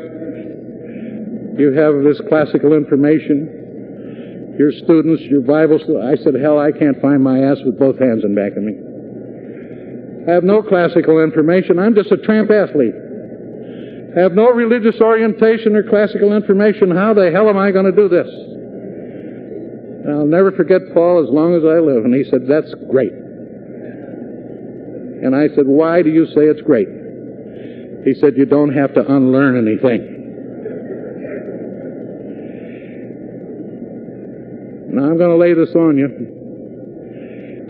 You have this classical information. Your students, your Bible students. I said, hell, I can't find my ass with both hands in back of me. I have no classical information. I'm just a tramp athlete. I have no religious orientation or classical information. How the hell am I going to do this? And I'll never forget Paul as long as I live. And he said, that's great. And I said, why do you say it's great? He said, you don't have to unlearn anything. Now I'm going to lay this on you.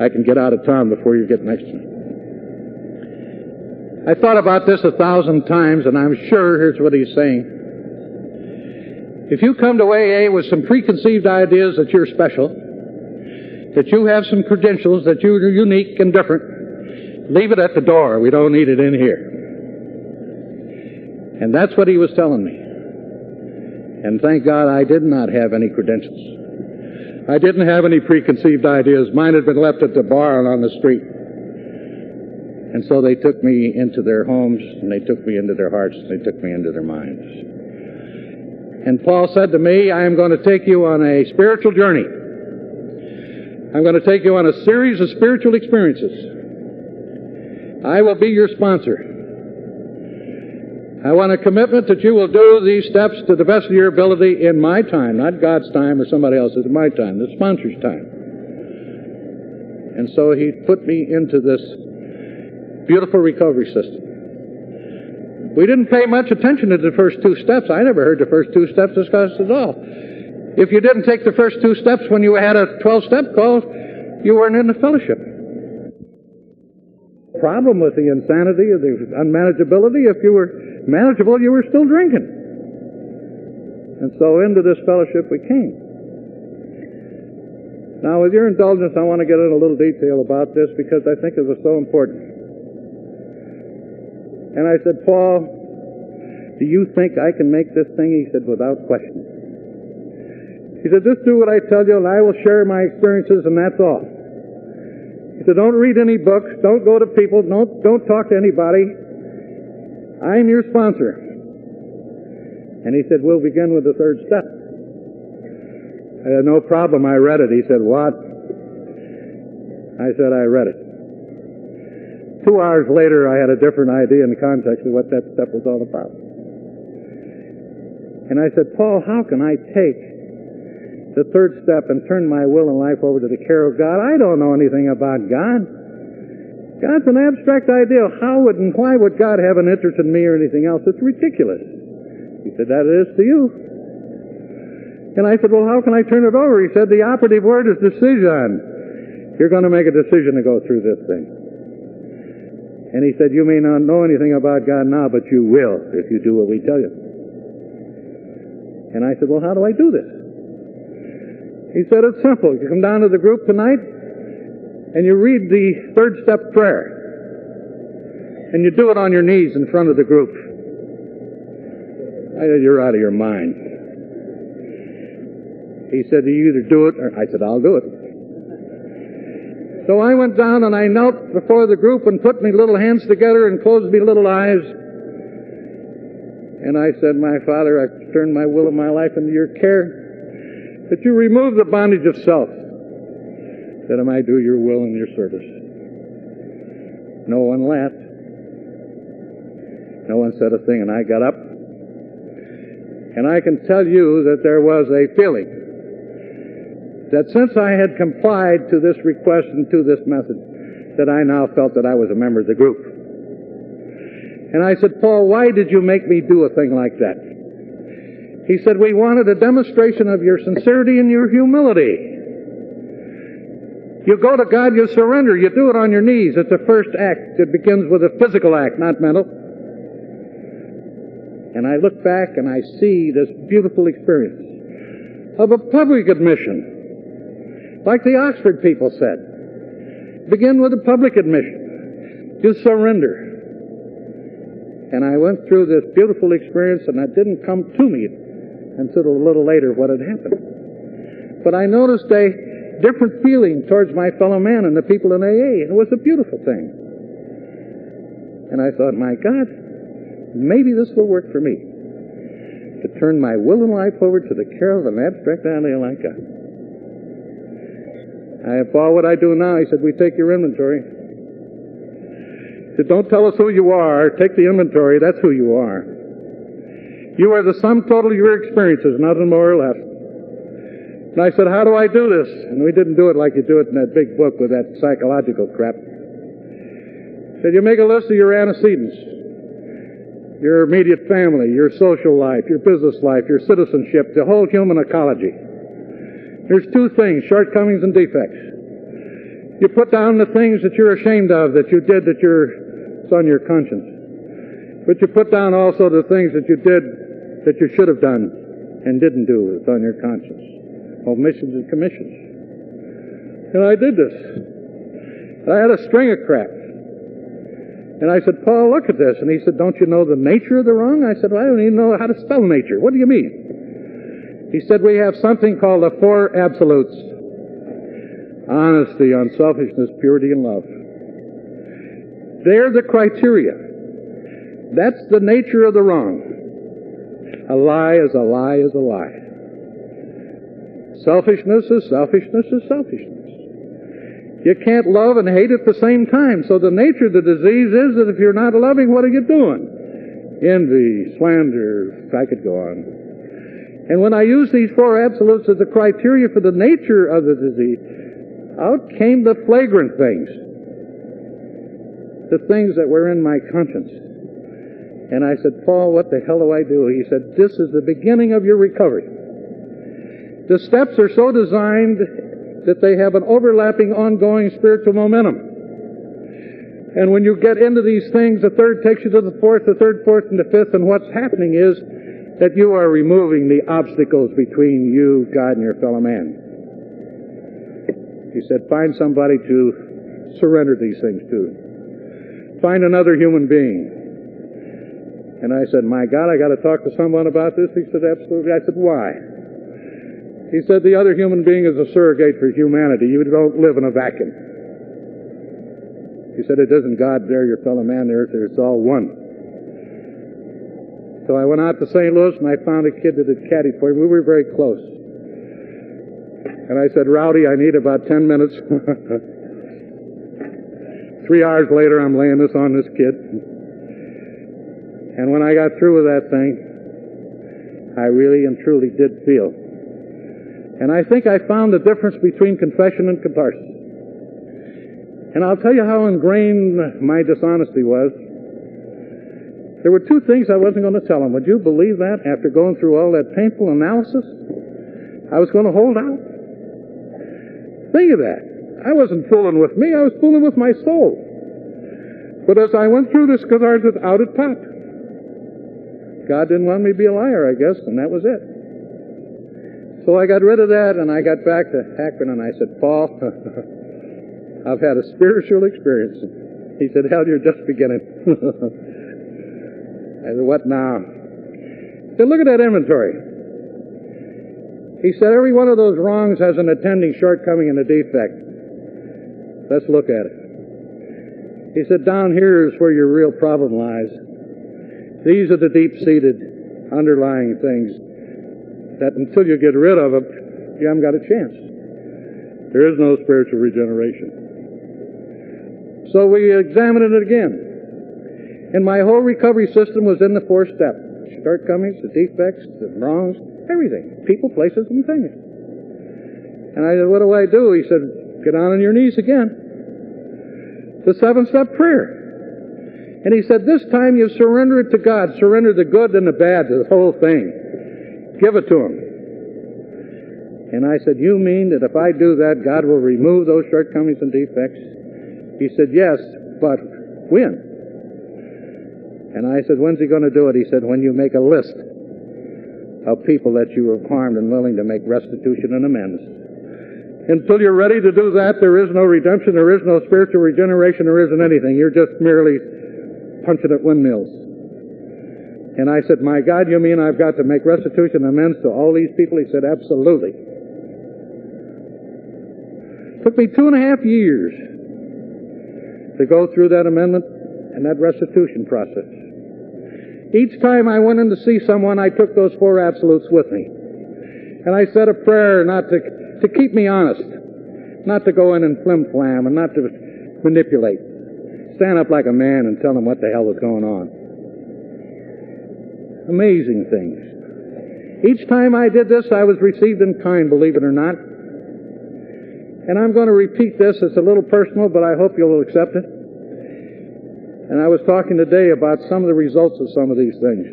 I can get out of town before you get next to me. I thought about this 1,000 times, and I'm sure here's what he's saying. If you come to AA with some preconceived ideas that you're special, that you have some credentials, that you're unique and different, leave it at the door. We don't need it in here. And that's what he was telling me. And thank God I did not have any credentials. I didn't have any preconceived ideas. Mine had been left at the bar and on the street. And so they took me into their homes, and they took me into their hearts, and they took me into their minds. And Paul said to me, I am going to take you on a spiritual journey. I'm going to take you on a series of spiritual experiences. I will be your sponsor. I want a commitment that you will do these steps to the best of your ability in my time, not God's time or somebody else's, my time, the sponsor's time. And so he put me into this beautiful recovery system. We didn't pay much attention to the first 2 steps. I never heard the first 2 steps discussed at all. If you didn't take the first 2 steps when you had a 12-step call, you weren't in the fellowship. Problem with the insanity or the unmanageability, if you were manageable, you were still drinking. And so into this fellowship we came. Now, with your indulgence, I want to get in a little detail about this because I think it was so important. And I said, Paul, do you think I can make this thing? He said, without question. He said, just do what I tell you, and I will share my experiences, and that's all. He said, don't read any books, don't go to people, don't talk to anybody. I'm your sponsor. And he said, we'll begin with the 3rd step. I said, no problem, I read it. He said, what? I said, I read it. 2 hours later, I had a different idea in the context of what that step was all about. And I said, Paul, how can I take the 3rd step and turn my will and life over to the care of God? I don't know anything about God. God's an abstract idea. How would and why would God have an interest in me or anything else? It's ridiculous. He said, that is to you. And I said, well, how can I turn it over? He said, the operative word is decision. You're going to make a decision to go through this thing. And he said, you may not know anything about God now, but you will if you do what we tell you. And I said, well, how do I do this? He said, it's simple. You come down to the group tonight, and you read the 3rd step prayer. And you do it on your knees in front of the group. I said, you're out of your mind. He said, you either do it or... I said, I'll do it. So I went down and I knelt before the group and put my little hands together and closed my little eyes. And I said, my Father, I've turned my will and my life into your care, that you remove the bondage of self, that I might do your will and your service. No one laughed. No one said a thing, and I got up. And I can tell you that there was a feeling that since I had complied to this request and to this message, that I now felt that I was a member of the group. And I said, Paul, why did you make me do a thing like that? He said, we wanted a demonstration of your sincerity and your humility. You go to God, you surrender, you do it on your knees. It's the first act. It begins with a physical act, not mental. And I look back and I see this beautiful experience of a public admission. Like the Oxford people said, begin with a public admission. You surrender. And I went through this beautiful experience, and it didn't come to me until a little later what had happened. But I noticed a different feeling towards my fellow man and the people in AA, and it was a beautiful thing. And I thought, my God, maybe this will work for me, to turn my will and life over to the care of an abstract idea like God. I said, Paul, what I do now? He said, we take your inventory. He said, don't tell us who you are. Take the inventory. That's who you are. You are the sum total of your experiences, nothing more or less. And I said, how do I do this? And we didn't do it like you do it in that big book with that psychological crap. He said, you make a list of your antecedents, your immediate family, your social life, your business life, your citizenship, the whole human ecology. There's two things, shortcomings and defects. You put down the things that you're ashamed of, that you did, it's on your conscience. But you put down also the things that you did that you should have done and didn't do. It's on your conscience. Omissions and commissions. And I did this. I had a string of crap. And I said, Paul, look at this. And he said, don't you know the nature of the wrong? I said, well, I don't even know how to spell nature. What do you mean? He said, we have something called the four absolutes. Honesty, unselfishness, purity, and love. They're the criteria. That's the nature of the wrong. A lie is a lie is a lie. Selfishness is selfishness is selfishness. You can't love and hate at the same time. So the nature of the disease is that if you're not loving, what are you doing? Envy, slander, I could go on. And when I use these four absolutes as a criteria for the nature of the disease, out came the flagrant things. The things that were in my conscience. And I said, Paul, what the hell do I do? He said, this is the beginning of your recovery. The steps are so designed that they have an overlapping, ongoing spiritual momentum. And when you get into these things, the third takes you to the fourth, the third, fourth, and the fifth, and what's happening is that you are removing the obstacles between you, God, and your fellow man. He said, find somebody to surrender these things to. Find another human being. And I said, my God, I got to talk to someone about this. He said, absolutely. I said, why? He said, the other human being is a surrogate for humanity. You don't live in a vacuum. He said, it isn't God there, your fellow man there. It's all one. So I went out to St. Louis and I found a kid that had caddied for him. We were very close. And I said, Rowdy, I need about 10 minutes. 3 hours later, I'm laying this on this kid. And when I got through with that thing, I really and truly did feel. And I think I found the difference between confession and catharsis. And I'll tell you how ingrained my dishonesty was. There were two things I wasn't going to tell him. Would you believe that? After going through all that painful analysis, I was going to hold out. Think of that. I wasn't fooling with me. I was fooling with my soul. But as I went through this catharsis, out it popped. God didn't want me to be a liar, I guess, and that was it. So I got rid of that, and I got back to Akron, and I said, Paul, I've had a spiritual experience. He said, hell, you're just beginning. I said, what now? He said, look at that inventory. He said, every one of those wrongs has an attending shortcoming and a defect. Let's look at it. He said, down here is where your real problem lies. These are the deep-seated underlying things that until you get rid of them, you haven't got a chance. There is no spiritual regeneration. So we examined it again. And my whole recovery system was in the 4 steps. Shortcomings, the defects, the wrongs, everything. People, places, and things. And I said, what do I do? He said, get down on your knees again. The 7-step prayer. And he said, this time you surrender it to God. Surrender the good and the bad, the whole thing. Give it to Him. And I said, you mean that if I do that, God will remove those shortcomings and defects? He said, yes, but when? And I said, when's He going to do it? He said, when you make a list of people that you have harmed and willing to make restitution and amends. Until you're ready to do that, there is no redemption, there is no spiritual regeneration, there isn't anything. You're just merely punching at windmills. And I said, my God, you mean I've got to make restitution and amends to all these people? He said, absolutely. It took me 2.5 years to go through that amendment and that restitution process. Each time I went in to see someone, I took those 4 absolutes with me. And I said a prayer not to keep me honest, not to go in and flim-flam and not to manipulate. Stand up like a man and tell them what the hell was going on. Amazing things. Each time I did this, I was received in kind, believe it or not. And I'm going to repeat this. It's a little personal, but I hope you'll accept it. And I was talking today about some of the results of some of these things.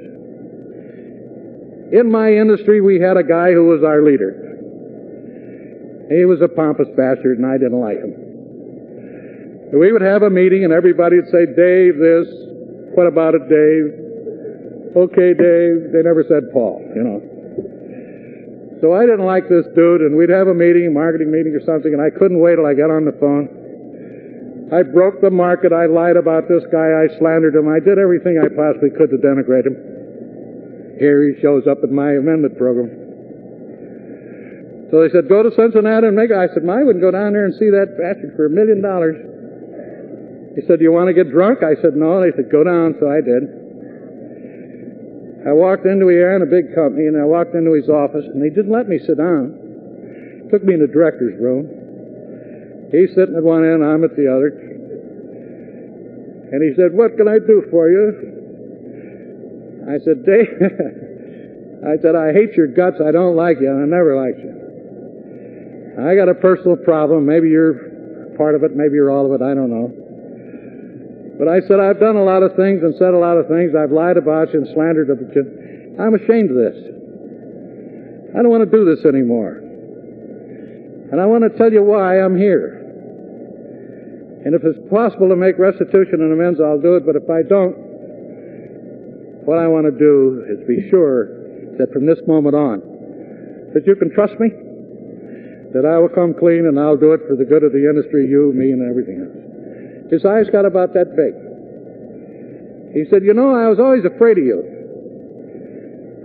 In my industry, we had a guy who was our leader. He was a pompous bastard, and I didn't like him. We would have a meeting, and everybody would say, Dave, this. What about it, Dave? Okay, Dave. They never said Paul, you know. So I didn't like this dude, and we'd have a meeting, a marketing meeting or something, and I couldn't wait till I got on the phone. I broke the market. I lied about this guy. I slandered him. I did everything I possibly could to denigrate him. Here he shows up in my amendment program. So they said, go to Cincinnati and make it. I said, I wouldn't go down there and see that bastard for $1 million. He said, do you want to get drunk? I said, no. They said, go down. So I did. I walked into, he ran a big company, and I walked into his office, and he didn't let me sit down. Took me in the director's room. He's sitting at one end, I'm at the other. And he said, what can I do for you? I said, Dave, I said, I hate your guts. I don't like you, and I never liked you. I got a personal problem. Maybe you're part of it, maybe you're all of it, I don't know. But I said, I've done a lot of things and said a lot of things. I've lied about you and slandered about you. I'm ashamed of this. I don't want to do this anymore. And I want to tell you why I'm here. And if it's possible to make restitution and amends, I'll do it. But if I don't, what I want to do is be sure that from this moment on, that you can trust me, that I will come clean and I'll do it for the good of the industry, you, me, and everything else. His eyes got about that big. He said, you know, I was always afraid of you.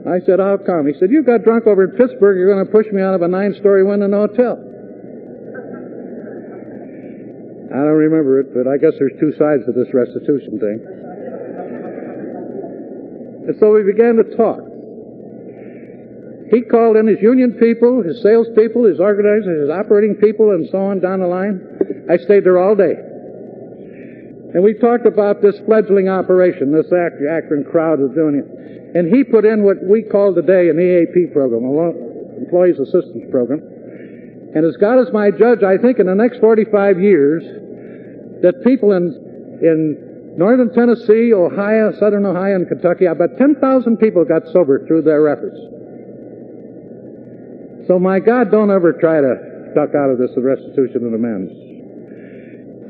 I said, how come? He said, you got drunk over in Pittsburgh, you're going to push me out of a 9-story window in a hotel. I don't remember it, but I guess there's 2 sides to this restitution thing. And so we began to talk. He called in his union people, his sales people, his organizers, his operating people, and so on down the line. I stayed there all day. And we talked about this fledgling operation, this Akron crowd was doing it. And he put in what we call today an EAP program, an Employees Assistance Program. And as God is my judge, I think in the next 45 years, that people in northern Tennessee, Ohio, southern Ohio, and Kentucky, about 10,000 people got sober through their efforts. So my God, don't ever try to duck out of this restitution and amends.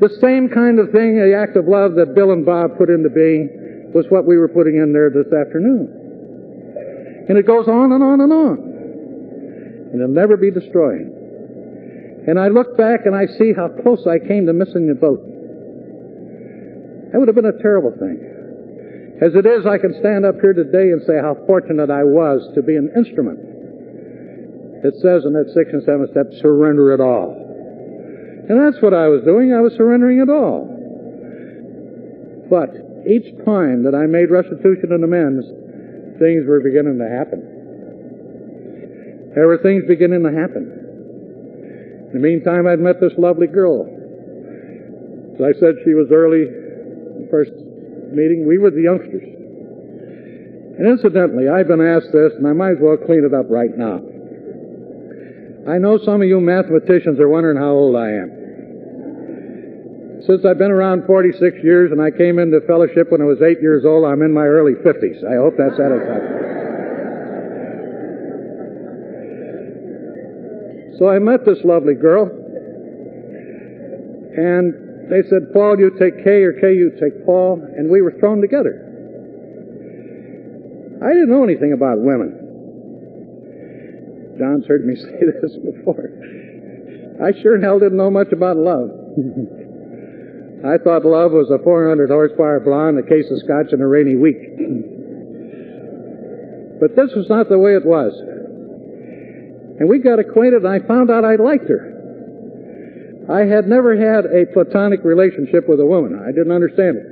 The same kind of thing, the act of love that Bill and Bob put into being, was what we were putting in there this afternoon. And it goes on and on and on. And it'll never be destroyed. And I look back and I see how close I came to missing the boat. That would have been a terrible thing. As it is, I can stand up here today and say how fortunate I was to be an instrument. It says in that 6th and 7th step, surrender it all. And that's what I was doing. I was surrendering it all. But each time that I made restitution and amends, things were beginning to happen. There were things beginning to happen. In the meantime, I'd met this lovely girl. As I said, she was early, first meeting. We were the youngsters. And incidentally, I've been asked this, and I might as well clean it up right now. I know some of you mathematicians are wondering how old I am. Since I've been around 46 years and I came into fellowship when I was 8 years old, I'm in my early 50s. I hope that's satisfactory. So I met this lovely girl, and they said, Paul, you take Kay, or Kay, you take Paul, and we were thrown together. I didn't know anything about women. John's heard me say this before. I sure in hell didn't know much about love. I thought love was a 400 horsepower blonde, a case of scotch, and a rainy week. But this was not the way it was. And we got acquainted, and I found out I liked her. I had never had a platonic relationship with a woman. I didn't understand it.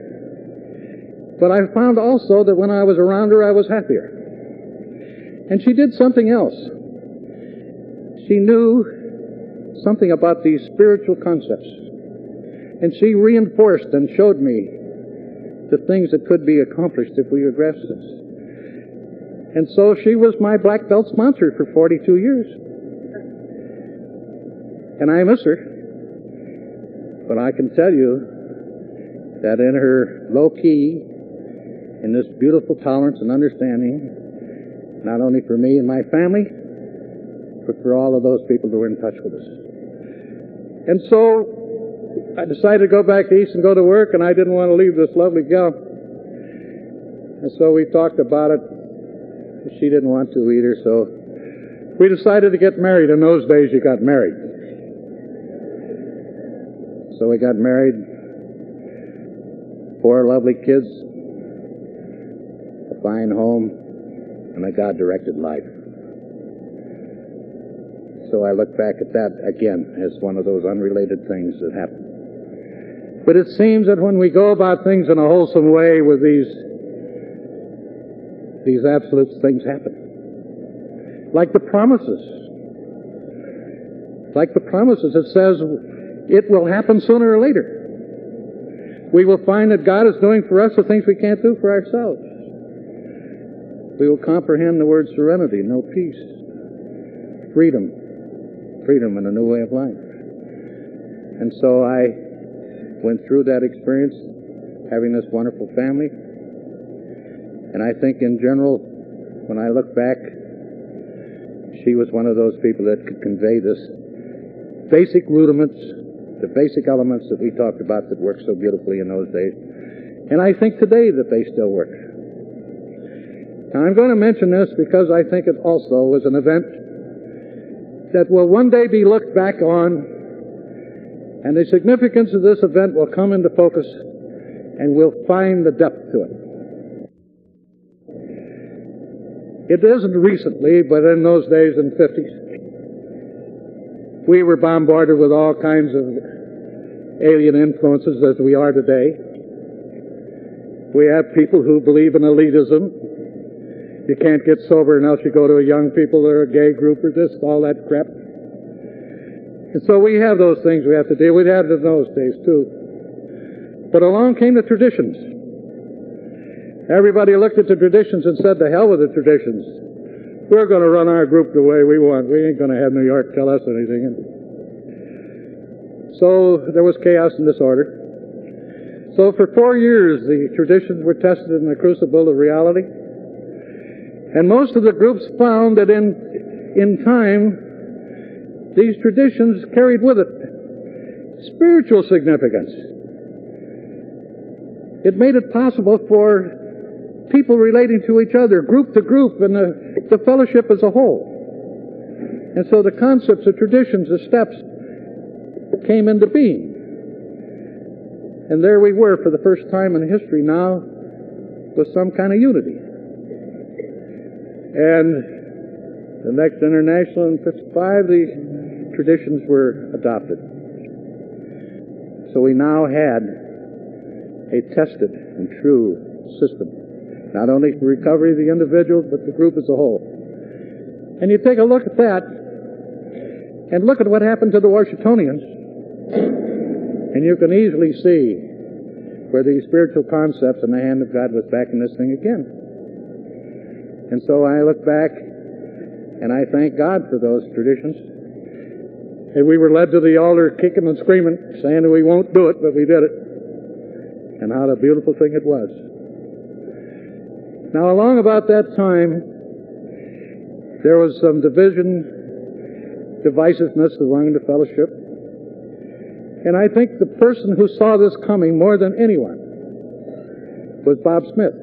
But I found also that when I was around her, I was happier. And she did something else. She knew something about these spiritual concepts. And she reinforced and showed me the things that could be accomplished if we addressed this. And so she was my black belt sponsor for 42 years. And I miss her. But I can tell you that in her low key, in this beautiful tolerance and understanding, not only for me and my family, but for all of those people who were in touch with us. And so I decided to go back east and go to work, and I didn't want to leave this lovely gal. And so we talked about it. She didn't want to either, so we decided to get married. In those days, you got married. So we got married, 4 lovely kids, a fine home, and a God-directed life. So I look back at that again as one of those unrelated things that happened. But it seems that when we go about things in a wholesome way with these absolute things happen. Like the promises. Like the promises, it says it will happen sooner or later. We will find that God is doing for us the things we can't do for ourselves. We will comprehend the word serenity, no peace, freedom and a new way of life. And so I went through that experience, having this wonderful family. And I think in general, when I look back, she was one of those people that could convey this basic rudiments, the basic elements that we talked about that worked so beautifully in those days. And I think today that they still work. Now I'm going to mention this because I think it also was an event that will one day be looked back on, and the significance of this event will come into focus, and we'll find the depth to it. It isn't recently, but in those days in the 50s, we were bombarded with all kinds of alien influences as we are today. We have people who believe in elitism. You can't get sober unless you go to a young people or a gay group or this, all that crap. And so we have those things we have to deal with. We had it in those days too. But along came the traditions. Everybody looked at the traditions and said, to hell with the traditions. We're going to run our group the way we want. We ain't going to have New York tell us anything. So there was chaos and disorder. So for 4 years, the traditions were tested in the crucible of reality. And most of the groups found that in time, these traditions carried with it spiritual significance. It made it possible for people relating to each other, group to group, and the fellowship as a whole. And so the concepts, the traditions, the steps came into being. And there we were for the first time in history now, with some kind of unity. And the next International in 55, the traditions were adopted. So we now had a tested and true system, not only for recovery of the individual, but the group as a whole. And you take a look at that, and look at what happened to the Washingtonians, and you can easily see where these spiritual concepts in the hand of God was backing this thing again. And so I look back, and I thank God for those traditions. And we were led to the altar kicking and screaming, saying we won't do it, but we did it. And how a beautiful thing it was. Now, along about that time, there was some divisiveness among the fellowship. And I think the person who saw this coming more than anyone was Bob Smith.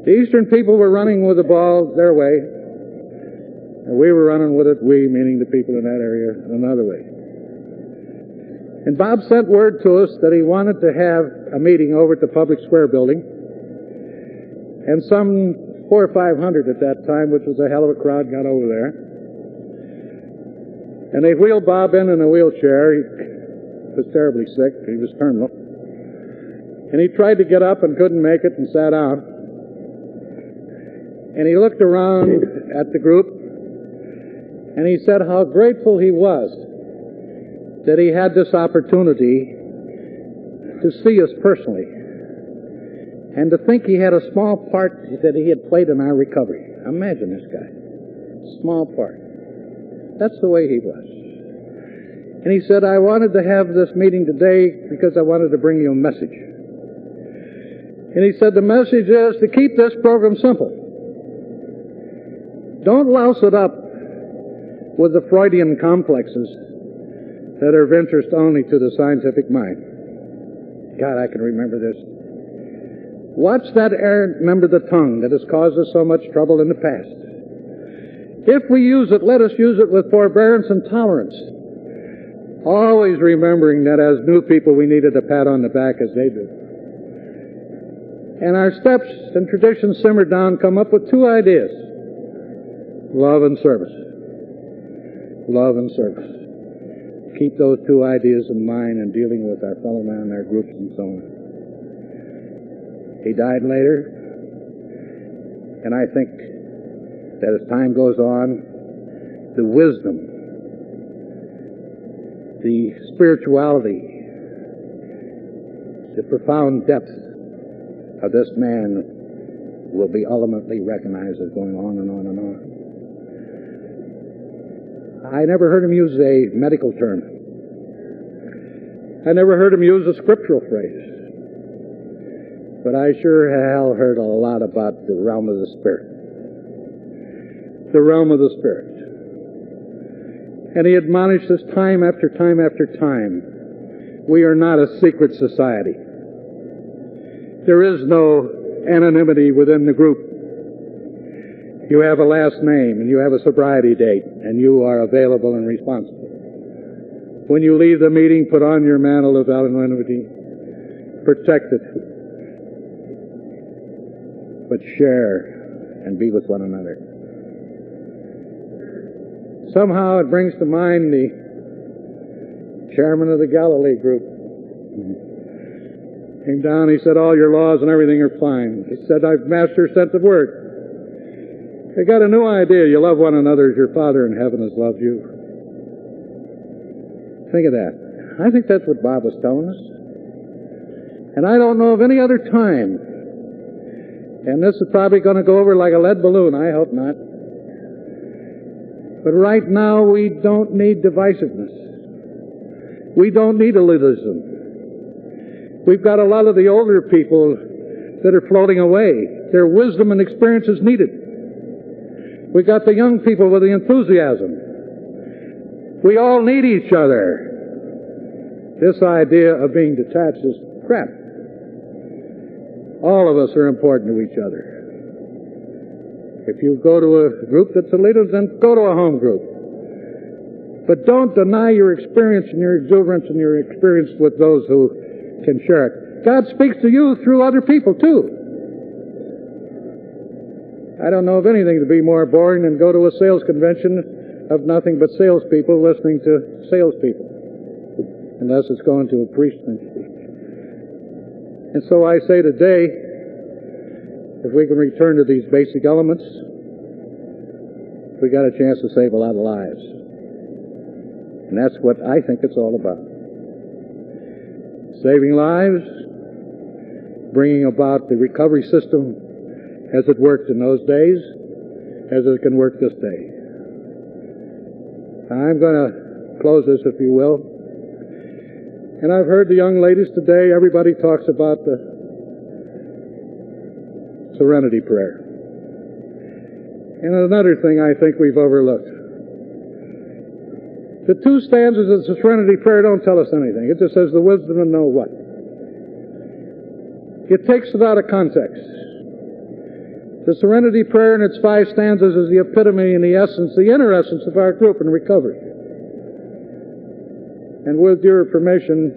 The Eastern people were running with the ball their way, and we were running with it, we meaning the people in that area, another way. And Bob sent word to us that he wanted to have a meeting over at the Public Square building, and some 400 or 500 at that time, which was a hell of a crowd, got over there. And they wheeled Bob in a wheelchair. He was terribly sick. He was terminal. And he tried to get up and couldn't make it and sat down. And he looked around at the group, and he said how grateful he was that he had this opportunity to see us personally, and to think he had a small part that he had played in our recovery. Imagine this guy. Small part. That's the way he was. And he said, I wanted to have this meeting today because I wanted to bring you a message. And he said, the message is to keep this program simple. Don't louse it up with the Freudian complexes that are of interest only to the scientific mind. God, I can remember this. Watch that errant member of the tongue that has caused us so much trouble in the past. If we use it, let us use it with forbearance and tolerance. Always remembering that as new people we needed a pat on the back as they do. And our steps and traditions simmered down, come up with two ideas. Love and service. Love and service. Keep those two ideas in mind in dealing with our fellow man, our groups, and so on. He died later, and I think that as time goes on, the wisdom, the spirituality, the profound depth of this man will be ultimately recognized as going on and on and on. I never heard him use a medical term. I never heard him use a scriptural phrase. But I sure hell heard a lot about the realm of the Spirit. The realm of the Spirit. And he admonished us time after time after time. We are not a secret society. There is no anonymity within the group. You have a last name, and you have a sobriety date, and you are available and responsible. When you leave the meeting, put on your mantle of anonymity. Protect it. But share and be with one another. Somehow it brings to mind the chairman of the Galilee group. Came down, he said, all your laws and everything are fine. He said, I've mastered your sense of word. I got a new idea. You love one another as your Father in heaven has loved you. Think of that. I think that's what Bob was telling us. And I don't know of any other time. And this is probably going to go over like a lead balloon. I hope not. But right now, we don't need divisiveness. We don't need elitism. We've got a lot of the older people that are floating away. Their wisdom and experience is needed. We've got the young people with the enthusiasm. We all need each other. This idea of being detached is crap. All of us are important to each other. If you go to a group that's a leader, then go to a home group. But don't deny your experience and your exuberance and your experience with those who can share it. God speaks to you through other people, too. I don't know of anything to be more boring than go to a sales convention of nothing but salespeople listening to salespeople, unless it's going to a preaching speech. And so I say today, if we can return to these basic elements, we got a chance to save a lot of lives. And that's what I think it's all about. Saving lives, bringing about the recovery system as it worked in those days, as it can work this day. I'm going to close this, if you will. And I've heard the young ladies today, everybody talks about the serenity prayer. And another thing I think we've overlooked. The two stanzas of the serenity prayer don't tell us anything. It just says the wisdom to know what. It takes it out of context. The serenity prayer in its 5 stanzas is the epitome and the essence, the inner essence of our group in recovery. And with your permission,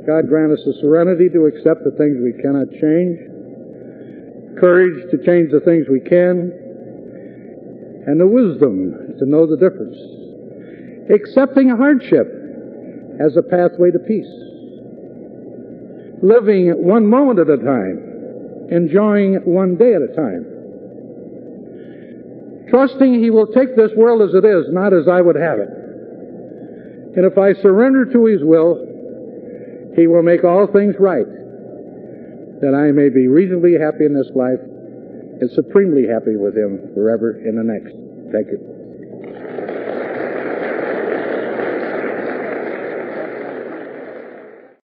God grant us the serenity to accept the things we cannot change, courage to change the things we can, and the wisdom to know the difference. Accepting hardship as a pathway to peace. Living one moment at a time. Enjoying one day at a time. Trusting He will take this world as it is, not as I would have it. And if I surrender to His will, He will make all things right, that I may be reasonably happy in this life and supremely happy with Him forever in the next. Thank you.